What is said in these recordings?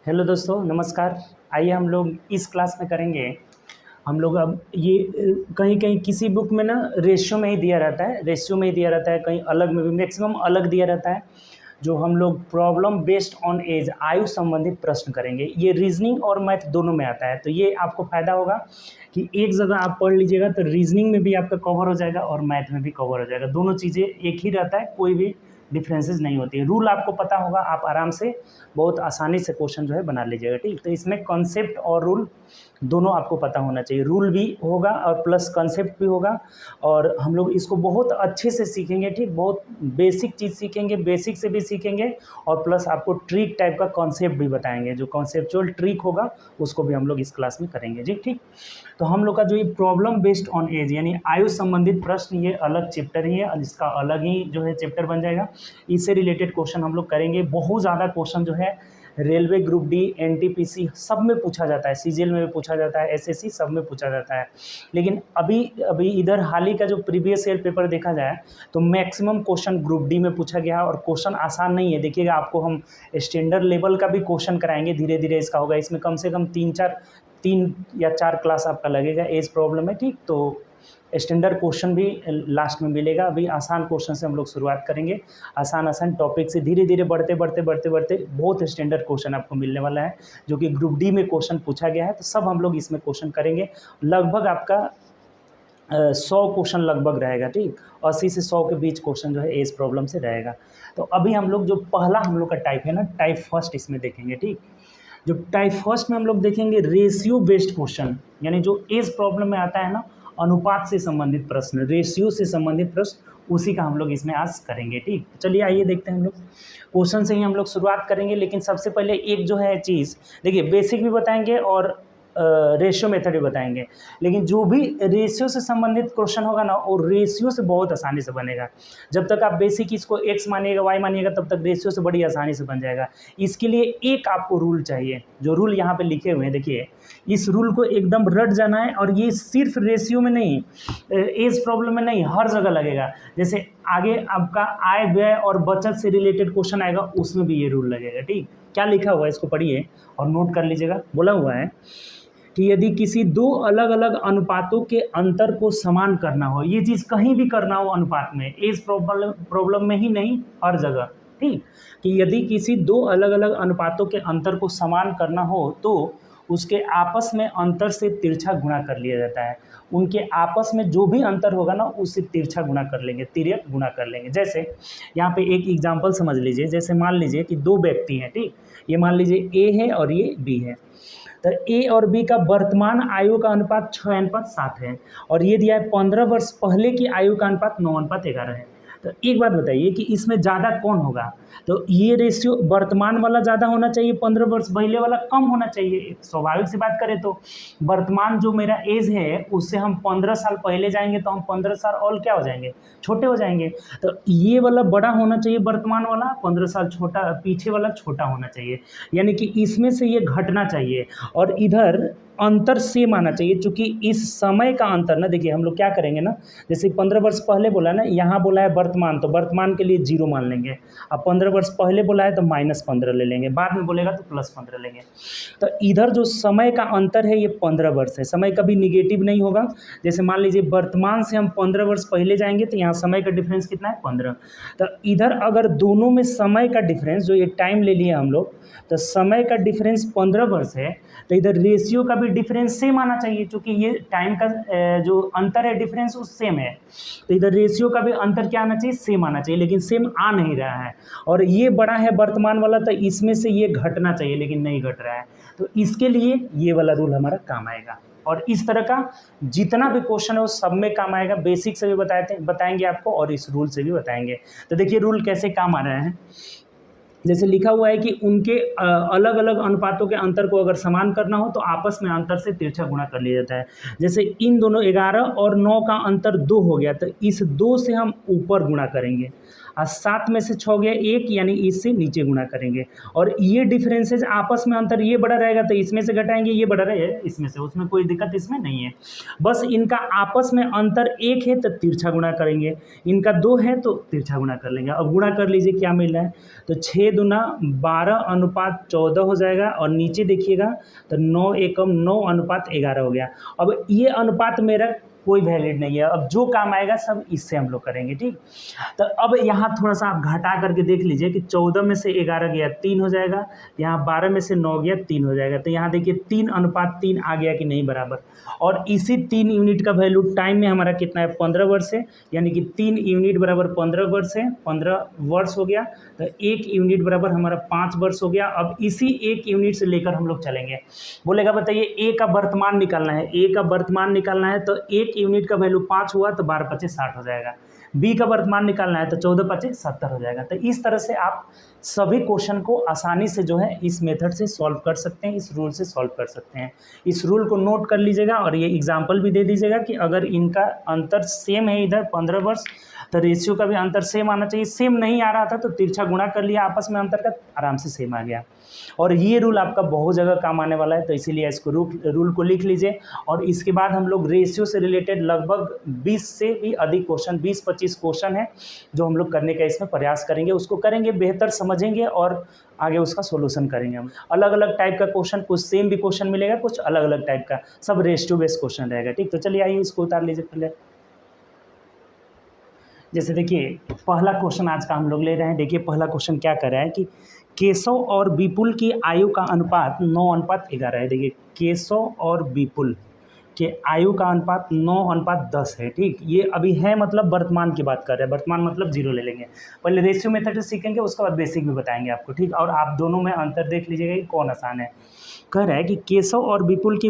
Hello दोस्तों, नमस्कार। आइए हम लोग इस क्लास में करेंगे। हम लोग अब ये कहीं कहीं किसी बुक में ना रेशियो में ही दिया रहता है, रेशियो में ही दिया रहता है, कहीं अलग में भी, मैक्सिमम अलग दिया रहता है। जो हम लोग प्रॉब्लम बेस्ड ऑन एज, आयु संबंधित प्रश्न करेंगे। ये रीजनिंग और मैथ दोनों में आता है, तो ये आपको फ़ायदा होगा कि एक जगह आप पढ़ लीजिएगा तो रीजनिंग में भी आपका कवर हो जाएगा और मैथ में भी कवर हो जाएगा। दोनों चीज़ें एक ही रहता है, कोई भी डिफरेंसेस नहीं होती है। रूल आपको पता होगा, आप आराम से बहुत आसानी से क्वेश्चन जो है बना लीजिएगा। ठीक, तो इसमें कॉन्सेप्ट और रूल दोनों आपको पता होना चाहिए। रूल भी होगा और प्लस कॉन्सेप्ट भी होगा, और हम लोग इसको बहुत अच्छे से सीखेंगे। ठीक, बहुत बेसिक चीज़ सीखेंगे, बेसिक से भी सीखेंगे, और प्लस आपको ट्रिक टाइप का कॉन्सेप्ट भी बताएंगे। जो कॉन्सेप्चुअल ट्रिक होगा उसको भी हम लोग इस क्लास में करेंगे जी। ठीक, तो हम लोग का जो ये प्रॉब्लम बेस्ड ऑन एज यानी आयु संबंधित प्रश्न, ये अलग चैप्टर ही है और इसका अलग ही जो है चैप्टर बन जाएगा। इससे रिलेटेड क्वेश्चन हम लोग करेंगे। बहुत ज़्यादा क्वेश्चन जो है रेलवे ग्रुप डी, एनटीपीसी सब में पूछा जाता है, सीजीएल में भी पूछा जाता है, एसएससी सब में पूछा जाता है। लेकिन अभी अभी इधर हाल ही का जो प्रीवियस ईयर पेपर देखा जाए तो मैक्सिमम क्वेश्चन ग्रुप डी में पूछा गया है, और क्वेश्चन आसान नहीं है। देखिएगा, आपको हम स्टैंडर्ड लेवल का भी क्वेश्चन कराएंगे, धीरे धीरे इसका होगा। इसमें कम से कम 3 या 4 क्लास आपका लगेगा एज प्रॉब्लम में। ठीक, तो स्टैंडर्ड क्वेश्चन भी लास्ट में मिलेगा। अभी आसान क्वेश्चन से हम लोग शुरुआत करेंगे, आसान आसान टॉपिक से धीरे धीरे बढ़ते बढ़ते बढ़ते बढ़ते बहुत स्टैंडर्ड क्वेश्चन आपको मिलने वाला है, जो कि ग्रुप डी में क्वेश्चन पूछा गया है। तो सब हम लोग इसमें क्वेश्चन करेंगे। लगभग आपका 100 क्वेश्चन लगभग रहेगा। ठीक, 80 से 100 के बीच क्वेश्चन जो है एज प्रॉब्लम से रहेगा। तो अभी हम लोग जो पहला हम लोग का टाइप है ना, टाइप फर्स्ट इसमें देखेंगे। ठीक, जो टाइप फर्स्ट में हम लोग देखेंगे रेशियो बेस्ड क्वेश्चन, यानी जो एज प्रॉब्लम में आता है ना, अनुपात से संबंधित प्रश्न, रेशियो से संबंधित प्रश्न, उसी का हम लोग इसमें आज करेंगे। ठीक, चलिए आइए देखते हैं। हम लोग क्वेश्चन से ही हम लोग शुरुआत करेंगे, लेकिन सबसे पहले एक जो है चीज़ देखिए, बेसिक भी बताएंगे और रेशियो मेथड भी बताएंगे। लेकिन जो भी रेशियो से संबंधित क्वेश्चन होगा ना, वो रेशियो से बहुत आसानी से बनेगा। जब तक आप बेसिक इसको एक्स मानिएगा, वाई मानिएगा, तब तक रेशियो से बड़ी आसानी से बन जाएगा। इसके लिए एक आपको रूल चाहिए, जो रूल यहाँ पे लिखे हुए हैं देखिए, इस रूल को एकदम रट जाना है। और ये सिर्फ रेशियो में नहीं, एज प्रॉब्लम में नहीं, हर जगह लगेगा। जैसे आगे आपका आय व्यय और बचत से रिलेटेड क्वेश्चन आएगा, उसमें भी ये रूल लगेगा। ठीक, क्या लिखा हुआ है इसको पढ़िए और नोट कर लीजिएगा। बोला हुआ है कि यदि किसी दो अलग अलग अनुपातों के अंतर को समान करना हो, ये चीज़ कहीं भी करना हो अनुपात में, एज प्रॉब्लम में ही नहीं, हर जगह। ठीक, कि यदि किसी दो अलग अलग अनुपातों के अंतर को समान करना हो तो उसके आपस में अंतर से तिरछा गुणा कर लिया जाता है। उनके आपस में जो भी अंतर होगा ना, उससे तिरछा गुणा कर लेंगे, तिर्यक गुणा कर लेंगे। जैसे यहाँ पे एक एग्जांपल समझ लीजिए। जैसे मान लीजिए कि दो व्यक्ति हैं। ठीक, ये मान लीजिए ए है और ये बी है। तो ए और बी का वर्तमान आयु का अनुपात 6:7 है, और ये दिया है 15 वर्ष पहले की आयु का अनुपात 9:11 है। तो एक बात बताइए कि इसमें ज़्यादा कौन होगा? तो ये रेशियो वर्तमान वाला ज़्यादा होना चाहिए, 15 वर्ष पहले वाला कम होना चाहिए। स्वाभाविक सी बात करें तो वर्तमान जो मेरा एज है, उससे हम 15 साल पहले जाएंगे तो हम 15 साल और क्या हो जाएंगे, छोटे हो जाएंगे। तो ये वाला बड़ा होना चाहिए, वर्तमान वाला 15 साल छोटा, पीछे वाला छोटा होना चाहिए। यानी कि इसमें से ये घटना चाहिए, और इधर अंतर सेम आना चाहिए। चूँकि इस समय का अंतर ना, देखिए हम लोग क्या करेंगे ना, जैसे 15 वर्ष पहले बोला ना, यहाँ बोला है वर्तमान, तो वर्तमान के लिए 0 मान लेंगे। अब 15 वर्ष पहले बोला है तो -15 ले लेंगे, बाद में बोलेगा तो +15 लेंगे। तो इधर जो समय का अंतर है ये 15 वर्ष है। समय कभी निगेटिव नहीं होगा। जैसे मान लीजिए वर्तमान से हम 15 वर्ष पहले जाएंगे तो यहाँ समय का डिफरेंस कितना है, 15। तो इधर अगर दोनों में समय का डिफरेंस, जो ये टाइम ले लिया हम लोग, तो समय का डिफरेंस 15 वर्ष है, तो इधर रेशियो का भी डिफरेंस सेम आना चाहिए। क्योंकि ये टाइम का जो अंतर है, डिफरेंस उस सेम है, तो इधर रेशियो का भी अंतर क्या आना चाहिए, सेम आना चाहिए। लेकिन सेम आ नहीं रहा है, और ये बड़ा है वर्तमान वाला, तो इसमें से ये घटना चाहिए, लेकिन नहीं घट रहा है। तो इसके लिए ये वाला रूल हमारा काम आएगा। और इस तरह का जितना भी क्वेश्चन है वो सब में काम आएगा। बेसिक से भी बताएंगे आपको, और इस रूल से भी बताएंगे। तो देखिए रूल कैसे काम आ रहे हैं। जैसे लिखा हुआ है कि उनके अलग अलग अनुपातों के अंतर को अगर समान करना हो तो आपस में अंतर से तिरछा गुणा कर लिया जाता है। जैसे इन दोनों 11 और 9 का अंतर 2 हो गया, तो इस 2 से हम ऊपर गुणा करेंगे। और 7 में से 6 गया 1, यानी इससे नीचे गुणा करेंगे। और ये डिफरेंसेज आपस में अंतर ये बड़ा रहेगा तो इसमें से घटाएंगे, ये बड़ा रहेगा इसमें से, उसमें कोई दिक्कत इसमें नहीं है। बस इनका आपस में अंतर 1 है तो तिरछा गुणा करेंगे, इनका 2 है तो तिरछा गुणा कर लेंगे। अब गुणा कर लीजिए क्या मिल रहा है, तो 6 दूना 12:14 हो जाएगा, और नीचे देखिएगा तो 9 एकम 9:11 हो गया। अब ये अनुपात मेरा कोई वैलिड नहीं है, अब जो काम आएगा सब इससे हम लोग करेंगे, ठीक। तो अब यहाँ थोड़ा सा आप घटा करके देख लीजिए कि 14 में से 11 गया 3 हो जाएगा, यहाँ 12 में से 9 गया 3 हो जाएगा। तो यहाँ देखिए 3:3 आ गया कि नहीं बराबर। और इसी 3 यूनिट का वैल्यू टाइम में हमारा कितना है, 15 वर्ष है, यानी कि 3 यूनिट बराबर 15 वर्ष है, 15 वर्ष हो गया। तो 1 यूनिट बराबर हमारा 5 वर्ष हो गया। अब इसी 1 यूनिट से लेकर हम लोग चलेंगे। बोलेगा बताइए ए का वर्तमान निकालना है, ए का वर्तमान निकालना है तो 1 यूनिट का वैल्यू 5 हुआ तो 12×5 = 60 हो जाएगा। बी का वर्तमान निकालना है तो 14×5 = 70 हो जाएगा। तो इस तरह से आप सभी क्वेश्चन को आसानी से जो है इस मेथड से सॉल्व कर सकते हैं, इस रूल से सॉल्व कर सकते हैं। इस रूल को नोट कर लीजिएगा और ये एग्जाम्पल भी दे दीजिएगा कि अगर इनका अंतर सेम है, इधर 15 वर्ष, तो रेशियो का भी अंतर सेम आना चाहिए। सेम नहीं आ रहा था तो तिरछा गुणा कर लिया आपस में, अंतर का आराम से सेम आ गया। और ये रूल आपका बहुत जगह काम आने वाला है, तो इसीलिए इसको रूल को लिख लीजिए। और इसके बाद हम लोग रेशियो से रिलेटेड लगभग 20 से भी अधिक क्वेश्चन, 20-25 क्वेश्चन है जो हम लोग करने का इसमें प्रयास करेंगे, उसको करेंगे, बेहतर समझेंगे और आगे उसका सोल्यूशन करेंगे। हम अलग अलग टाइप का क्वेश्चन, कुछ सेम भी क्वेश्चन मिलेगा, कुछ अलग अलग टाइप का, सब रेशियो बेस्ड क्वेश्चन रहेगा, ठीक। तो चलिए आइए इसको उतार लीजिए पहले। जैसे देखिए पहला क्वेश्चन आज का हम लोग ले रहे हैं। देखिए पहला क्वेश्चन क्या कर रहा है कि केशव और विपुल की आयु का अनुपात 9:11 है। देखिए केशव और विपुल के आयु का अनुपात 9:10 है, ठीक। ये अभी है मतलब वर्तमान की बात कर रहे हैं, वर्तमान मतलब 0 ले लेंगे। पहले रेशियो मेथड से सीखेंगे, उसके बाद बेसिक भी बताएंगे आपको, ठीक। और आप दोनों में अंतर देख लीजिएगा कि कौन आसान है। कह रहा है कि केशव और विपुल की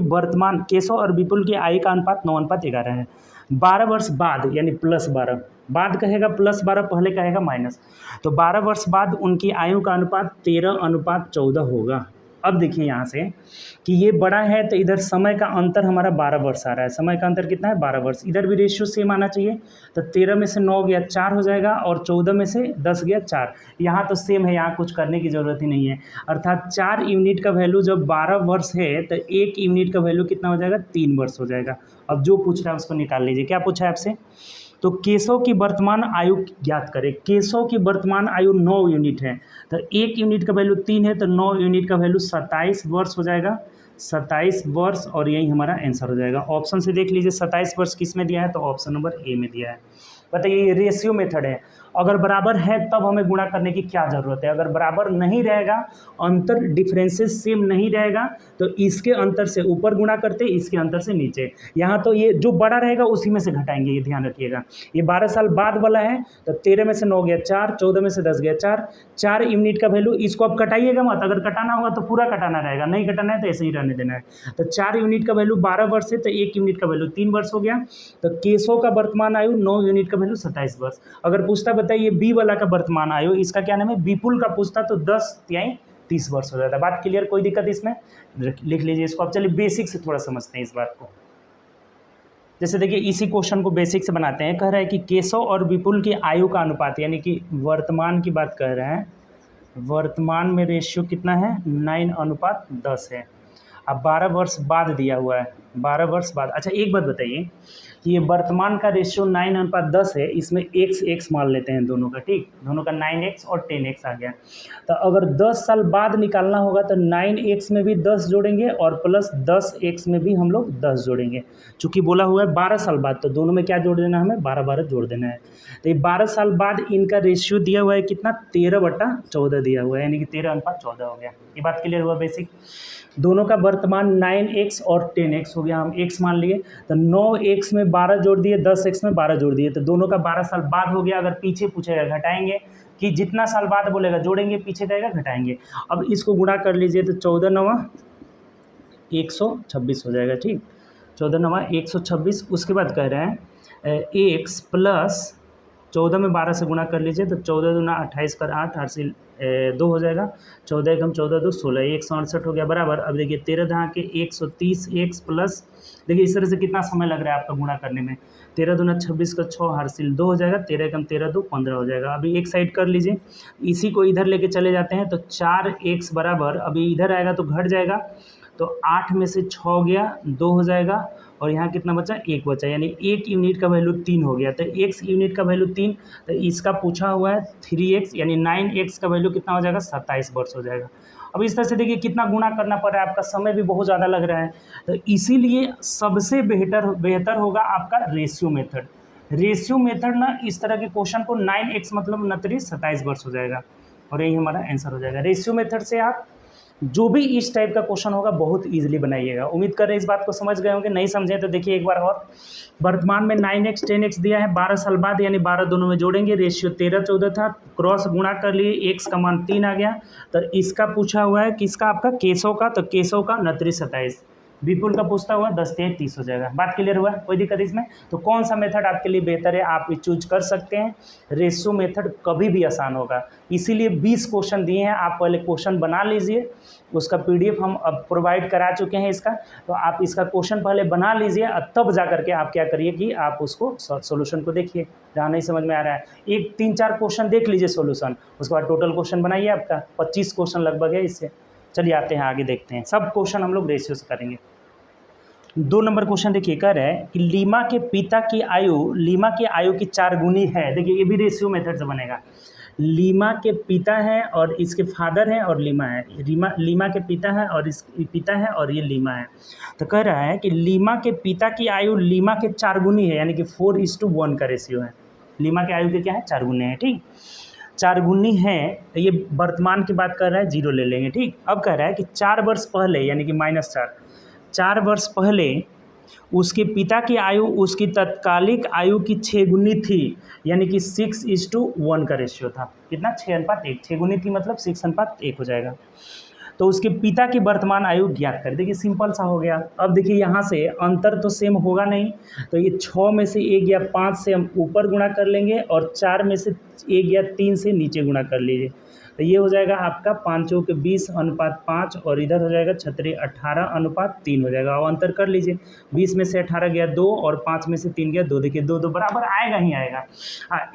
आयु का अनुपात 9:11 है। 12 वर्ष बाद यानी +12, बाद कहेगा +12, पहले कहेगा माइनस, तो 12 वर्ष बाद उनकी आयु का अनुपात 13:14 होगा। अब देखिए यहाँ से कि ये बड़ा है तो इधर समय का अंतर हमारा 12 वर्ष आ रहा है। समय का अंतर कितना है, 12 वर्ष। इधर भी रेशियो सेम आना चाहिए, तो 13 में से 9 गया 4 हो जाएगा, और 14 में से 10 गया 4। यहाँ तो सेम है, यहाँ कुछ करने की ज़रूरत ही नहीं है। अर्थात 4 यूनिट का वैल्यू जब 12 वर्ष है तो 1 यूनिट का वैल्यू कितना हो जाएगा, 3 वर्ष हो जाएगा। अब जो पूछ रहा है उसको निकाल लीजिए। क्या पूछा है आपसे, तो केशव की वर्तमान आयु ज्ञात करें। केशव की वर्तमान आयु 9 यूनिट है, तो 1 यूनिट का वैल्यू 3 है, तो 9 यूनिट का वैल्यू 27 वर्ष हो जाएगा, 27 वर्ष, और यही हमारा आंसर हो जाएगा। ऑप्शन से देख लीजिए 27 वर्ष किस में दिया है, तो ऑप्शन नंबर ए में दिया है। बताइए ये रेशियो मेथड है, अगर बराबर है तब हमें गुणा करने की क्या ज़रूरत है। अगर बराबर नहीं रहेगा, अंतर डिफरेंसेस सेम नहीं रहेगा, तो इसके अंतर से ऊपर गुणा करते, इसके अंतर से नीचे। यहाँ तो ये जो बड़ा रहेगा उसी में से घटाएंगे, ये ध्यान रखिएगा। ये 12 साल बाद वाला है, तो 13 में से 9 गया 4, 14 में से 10 गया 4, 4 यूनिट का वैल्यू। इसको अब कटाइएगा मत, अगर कटाना होगा तो पूरा कटाना रहेगा, नहीं कटाना है तो ऐसे ही रहने देना है। तो 4 यूनिट का वैल्यू 12 वर्ष है, तो 1 यूनिट का वैल्यू 3 वर्ष हो गया। तो केशव का वर्तमान आयु 9 यूनिट का वैल्यू 27 वर्ष। अगर पूछता बताइए बी वाला का वर्तमान आयु, इसका क्या नाम है, विपुल का पूछता तो 10 तिहाई 30 वर्ष हो जाता। बात क्लियर, कोई दिक्कत इसमें, लिख लीजिए इसको। अब चलिए बेसिक से थोड़ा समझते हैं इस बात को। जैसे देखिए इसी क्वेश्चन को बेसिक से बनाते हैं। कह रहा है कि केशव और विपुल की आयु का अनुपात, यानी कि वर्तमान की बात कर रहे हैं, वर्तमान में रेशियो कितना है, 9:10 है। अब 12 वर्ष बाद दिया हुआ है, 12 वर्ष बाद। अच्छा एक बात बताइए कि ये वर्तमान का रेशियो 9:10 है, इसमें x मान लेते हैं दोनों का, ठीक। दोनों का 9x और 10x आ गया। तो अगर 10 साल बाद निकालना होगा तो 9x में भी 10 जोड़ेंगे और प्लस 10x में भी हम लोग 10 जोड़ेंगे। चूँकि बोला हुआ है 12 साल बाद, तो दोनों में क्या जोड़ देना है, हमें 12 जोड़ देना है। तो ये 12 साल बाद इनका रेशियो दिया हुआ है कितना, 13/14 दिया हुआ है, यानी कि 13:14 हो गया। ये बात क्लियर हुआ बेसिक। दोनों का वर्तमान 9x और 10x हो गया, हम x मान लिए, तो 9x में 12 जोड़ दिए, 10x में 12 जोड़ दिए, तो दोनों का 12 साल बाद हो गया। अगर पीछे पूछेगा घटाएंगे, कि जितना साल बाद बोलेगा जोड़ेंगे, पीछे कहेगा घटाएंगे। अब इसको गुणा कर लीजिए, तो 14×9 126 हो जाएगा, ठीक। 14×9 126। उसके बाद कह रहे हैं x प्लस 14 में 12 से गुणा कर लीजिए तो 14 दूना 28 कर 8 हासिल 2 हो जाएगा। 14 एकम 14 दो 16, 168 हो गया बराबर। अब देखिए 13 दहा के 130 एक्स प्लस, देखिए इस तरह से कितना समय लग रहा है आपका गुणा करने में। 13 दूना 26 का 6 हासिल 2 हो जाएगा। 13 एकम 13 दो 15 हो जाएगा। अभी एक साइड कर लीजिए, इसी को इधर लेके चले जाते हैं तो 4x बराबर, अभी इधर आएगा तो घट जाएगा, तो 8 में से 6 गया 2 हो जाएगा, और यहाँ कितना बचा 1 बचा, यानी 1 यूनिट का वैल्यू 3 हो गया। तो x यूनिट का वैल्यू 3, तो इसका पूछा हुआ है 3x, यानी 9x का वैल्यू कितना हो जाएगा 27 वर्ष हो जाएगा। अब इस तरह से देखिए कितना गुणा करना पड़ रहा है, आपका समय भी बहुत ज़्यादा लग रहा है। तो इसीलिए सबसे बेहतर होगा आपका रेशियो मेथड। रेशियो मेथड ना इस तरह के क्वेश्चन को 9x मतलब 27 वर्ष हो जाएगा, और यही हमारा आंसर हो जाएगा। रेशियो मेथड से आप जो भी इस टाइप का क्वेश्चन होगा बहुत इजीली बनाइएगा। उम्मीद कर रहे हैं इस बात को समझ गए होंगे। नहीं समझे तो देखिए एक बार और। वर्तमान में 9x 10x दिया है, 12 साल बाद यानी 12 दोनों में जोड़ेंगे, रेशियो 13-14 था, क्रॉस गुणा कर लिए, x का मान 3 आ गया। तो इसका पूछा हुआ है किसका, आपका केशव का, तो केशव का 29-27। विपुल का पूछता हुआ 10-30 हो जाएगा। बात क्लियर हुआ, कोई दिक्कत इसमें? तो कौन सा मेथड आपके लिए बेहतर है आप चूज कर सकते हैं। रेशियो मेथड कभी भी आसान होगा, इसीलिए 20 क्वेश्चन दिए हैं, आप पहले क्वेश्चन बना लीजिए, उसका PDF हम अब प्रोवाइड करा चुके हैं इसका, तो आप इसका क्वेश्चन पहले बना लीजिए, तब जा करके आप क्या करिए कि आप उसको सोल्यूशन को देखिए। जहाँ नहीं समझ में आ रहा है, एक 3-4 क्वेश्चन देख लीजिए सोल्यूशन, उसके बाद टोटल क्वेश्चन बनाइए। आपका 25 क्वेश्चन लगभग है इससे। चलिए आते हैं आगे, देखते हैं। सब क्वेश्चन हम लोग रेशियो से करेंगे। 2 नंबर क्वेश्चन देखिए, कह रहा है कि लीमा के पिता की आयु की 4 गुनी है। देखिए ये भी रेशियो मेथड से बनेगा। लीमा के पिता है और इसके फादर है और लीमा है। लीमा के पिता है और इसके पिता है और ये लीमा है। तो कह रहा है कि लीमा के पिता की आयु लीमा के 4 गुनी है, यानी कि 4:1 का रेशियो है। लीमा के आयु के क्या है 4 गुने हैं, ठीक, 4 गुनी है। तो ये वर्तमान की बात कर रहा है, 0 ले लेंगे, ठीक। अब कह रहा है कि 4 वर्ष पहले यानी कि -4 वर्ष पहले उसके पिता की आयु उसकी तत्कालिक आयु की 6 गुनी थी, यानी कि 6:1 का रेशियो था। कितना 6:1, 6 गुनी थी मतलब 6:1 हो जाएगा। तो उसके पिता की वर्तमान आयु ज्ञात कर। देखिए सिंपल सा हो गया। अब देखिए यहाँ से अंतर तो सेम होगा नहीं, तो ये 6 में से 1 या 5 से हम ऊपर गुणा कर लेंगे, और 4 में से 1 या 3 से नीचे गुणा कर लीजिए। तो ये हो जाएगा आपका 5 के 20:5, और इधर हो जाएगा 6 18:3 हो जाएगा। और अंतर कर लीजिए, 20 में से 18 गया 2, और 5 में से 3 गया 2। देखिए 2 बराबर आएगा ही आएगा।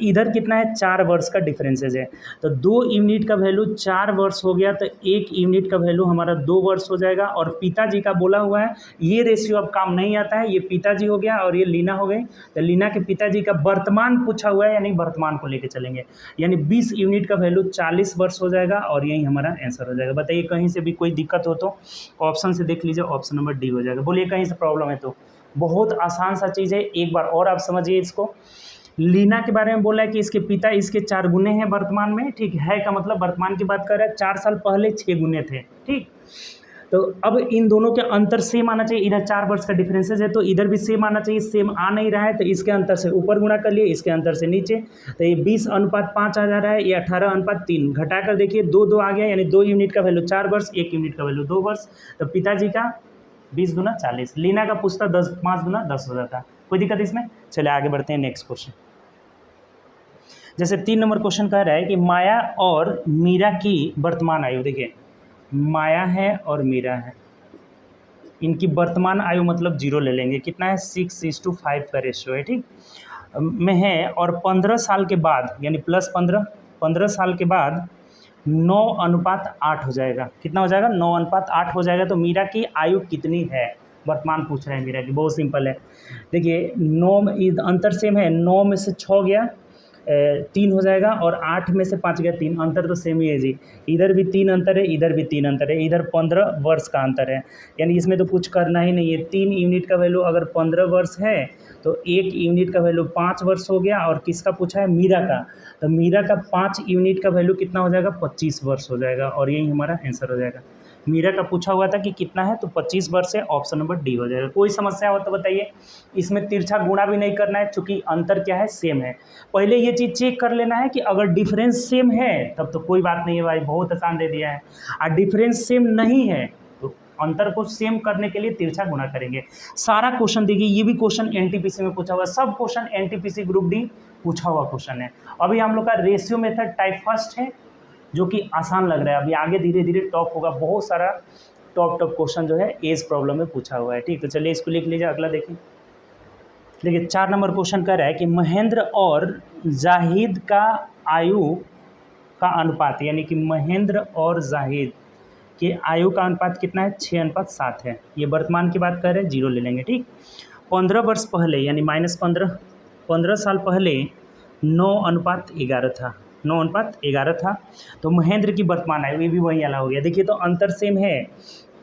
इधर कितना है 4 वर्ष का डिफरेंसेज है, तो 2 यूनिट का वैल्यू 4 वर्ष हो गया, तो 1 यूनिट का वैल्यू हमारा 2 वर्ष हो जाएगा। और पिताजी का बोला हुआ है, ये रेशियो अब काम नहीं आता है, ये पिताजी हो गया और ये लीना हो गई। तो लीना के पिताजी का वर्तमान पूछा हुआ है, यानी वर्तमान को लेके चलेंगे, यानी 20 यूनिट का वैल्यू 40 वर्ष हो जाएगा, और यही हमारा आंसर हो जाएगा। बताइए कहीं से भी कोई दिक्कत हो तो ऑप्शन से देख लीजिए, ऑप्शन नंबर डी हो जाएगा। बोलिए कहीं से प्रॉब्लम है तो। बहुत आसान सा चीज़ है, एक बार और आप समझिए इसको। लीना के बारे में बोला है कि इसके पिता इसके 4 गुने हैं वर्तमान में, ठीक है, का मतलब वर्तमान की बात कर रहा है, 4 साल पहले 6 गुने थे, ठीक। तो अब इन दोनों के अंतर सेम आना चाहिए, इधर 4 वर्ष का डिफरेंसेज है तो इधर भी सेम आना चाहिए, सेम आ नहीं रहा है तो इसके अंतर से ऊपर गुणा कर लिए, इसके अंतर से नीचे। तो ये 20:5 आ जा रहा है, ये 18:3 घटाकर देखिए 2 आ गया, यानी 2 यूनिट का वैल्यू 4 वर्ष, 1 यूनिट का वैल्यू 2 वर्ष। तो पिताजी का 20 गुना 40, लीना का पूछता 5 गुना 10 हो जाता। कोई दिक्कत इसमें? चलिए आगे बढ़ते हैं नेक्स्ट क्वेश्चन। जैसे 3 नंबर क्वेश्चन कह रहा है कि माया और मीरा की वर्तमान आयु। देखिए माया है और मीरा है, इनकी वर्तमान आयु मतलब 0 ले लेंगे, कितना है 6:5 का रेशियो है, ठीक, में है। और 15 साल के बाद यानी +15 साल के बाद 9:8 हो जाएगा। कितना हो जाएगा 9:8 हो जाएगा। तो मीरा की आयु कितनी है, वर्तमान पूछ रहे हैं मीरा की। बहुत सिंपल है, देखिए 9 अंतर सेम है, 9 में से 6 गया 3 हो जाएगा, और 8 में से 5 गया 3, अंतर तो सेम ही है जी। इधर भी 3 अंतर है, इधर भी 3 अंतर है, इधर 15 वर्ष का अंतर है, यानी इसमें तो कुछ करना ही नहीं है। 3 यूनिट का वैल्यू अगर 15 वर्ष है तो 1 यूनिट का वैल्यू 5 वर्ष हो गया। और किसका पूछा है मीरा का, तो मीरा का 5 यूनिट का वैल्यू कितना हो जाएगा 25 वर्ष हो जाएगा, और यही हमारा आंसर हो जाएगा। मीरा का पूछा हुआ था कि कितना है, तो 25 वर्ष है, ऑप्शन नंबर डी हो जाएगा। कोई समस्या हो तो बताइए। इसमें तिरछा गुणा भी नहीं करना है, क्योंकि अंतर क्या है सेम है। पहले ये चीज़ चेक कर लेना है कि अगर डिफरेंस सेम है तब तो कोई बात नहीं है भाई, बहुत आसान दे दिया है। और डिफरेंस सेम नहीं है तो अंतर को सेम करने के लिए तिरछा गुणा करेंगे। सारा क्वेश्चन देखिए, ये भी क्वेश्चन एनटीपीसी में पूछा हुआ है, सब क्वेश्चन एनटीपीसी ग्रुप डी पूछा हुआ क्वेश्चन है। अभी हम लोग का रेशियो मेथड टाइप फर्स्ट है जो कि आसान लग रहा है, अभी आगे धीरे धीरे टॉप होगा। बहुत सारा टॉप क्वेश्चन जो है एज प्रॉब्लम में पूछा हुआ है। ठीक, तो चलिए इसको लिख लीजिए। अगला देखिए, 4 नंबर क्वेश्चन कर रहा है कि महेंद्र और जाहिद का आयु का अनुपात, यानी कि महेंद्र और जाहिद के आयु का अनुपात कितना है, 6:7 है। ये वर्तमान की बात कर रहे हैं, 0 ले लेंगे। ठीक, 15 वर्ष पहले यानी -15 साल पहले 9:11 था, 9:11 था। तो महेंद्र की वर्तमान आयु, ये भी वही वाला हो गया। देखिए तो अंतर सेम है,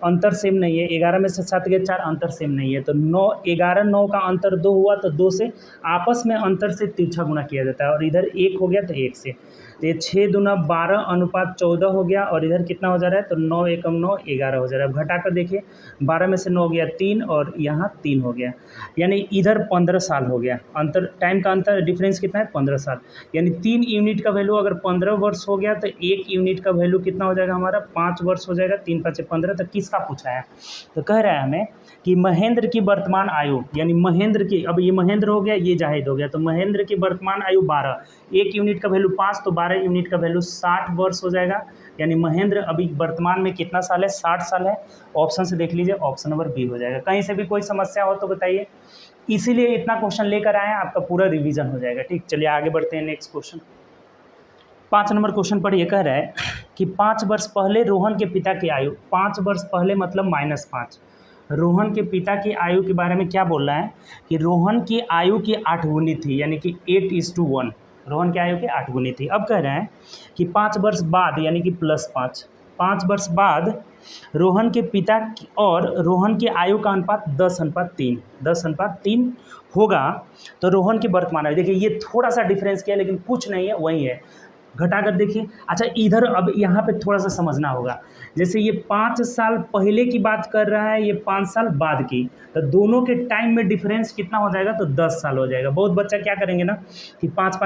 अंतर सेम नहीं है। 11 में से 7 गए 4, अंतर सेम नहीं है। तो 9 11 9 का अंतर 2 हुआ, तो 2 से आपस में अंतर से तिरछा गुणा किया जाता है। और इधर 1 हो गया तो 1 से, तो ये 6 दूना 12:14 हो गया। और इधर कितना हो जा रहा है, तो 9 एकम 9 11 हो जा रहा है। अब घटा कर देखिए, 12 में से 9 गया 3 और यहाँ 3 हो गया, यानी इधर 15 साल हो गया। अंतर, टाइम का अंतर डिफरेंस कितना है, 15 साल। यानी 3 यूनिट का वैल्यू अगर 15 वर्ष हो गया तो 1 यूनिट का वैल्यू कितना हो जाएगा हमारा, 5 वर्ष हो जाएगा। 3 5 15, तो किसका पूछा है, तो कह रहा है हमें कि महेंद्र की वर्तमान आयु, यानी महेंद्र की, अब ये महेंद्र हो गया, ये जाहिद हो गया, तो महेंद्र की वर्तमान आयु 12, 1 यूनिट का वैल्यू 5, तो 12 यूनिट का वैल्यू 60 वर्ष हो जाएगा। यानी महेंद्र अभी वर्तमान में कितना साल है, 60 साल है। ऑप्शन से देख लीजिए, ऑप्शन नंबर बी हो जाएगा। कहीं से भी कोई समस्या हो तो बताइए, इसीलिए इतना क्वेश्चन लेकर आए हैं, आपका पूरा रिवीजन हो जाएगा। ठीक, चलिए आगे बढ़ते हैं। नेक्स्ट क्वेश्चन, 5 नंबर क्वेश्चन पर ये कह रहा है कि 5 वर्ष पहले रोहन के पिता की आयु, 5 वर्ष पहले मतलब -5, रोहन के पिता की आयु के बारे में क्या बोल रहा है कि रोहन की आयु की 8 गुनी थी, यानी कि 8:1, रोहन की आयु की 8 गुनी थी। अब कह रहे हैं कि 5 वर्ष बाद, यानी कि +5, 5 वर्ष बाद रोहन के पिता और रोहन की आयु का अनुपात 10:3 होगा। तो रोहन की वर्तमान आयु, देखिए ये थोड़ा सा डिफरेंस किया, लेकिन कुछ नहीं है, वही है। घटा कर देखिए। अच्छा, इधर अब यहाँ पे थोड़ा सा समझना होगा, जैसे ये 5 साल पहले की बात कर रहा है, ये 5 साल बाद की, तो दोनों के टाइम में डिफरेंस कितना हो जाएगा, तो 10 साल हो जाएगा। बहुत बच्चा क्या करेंगे ना कि 5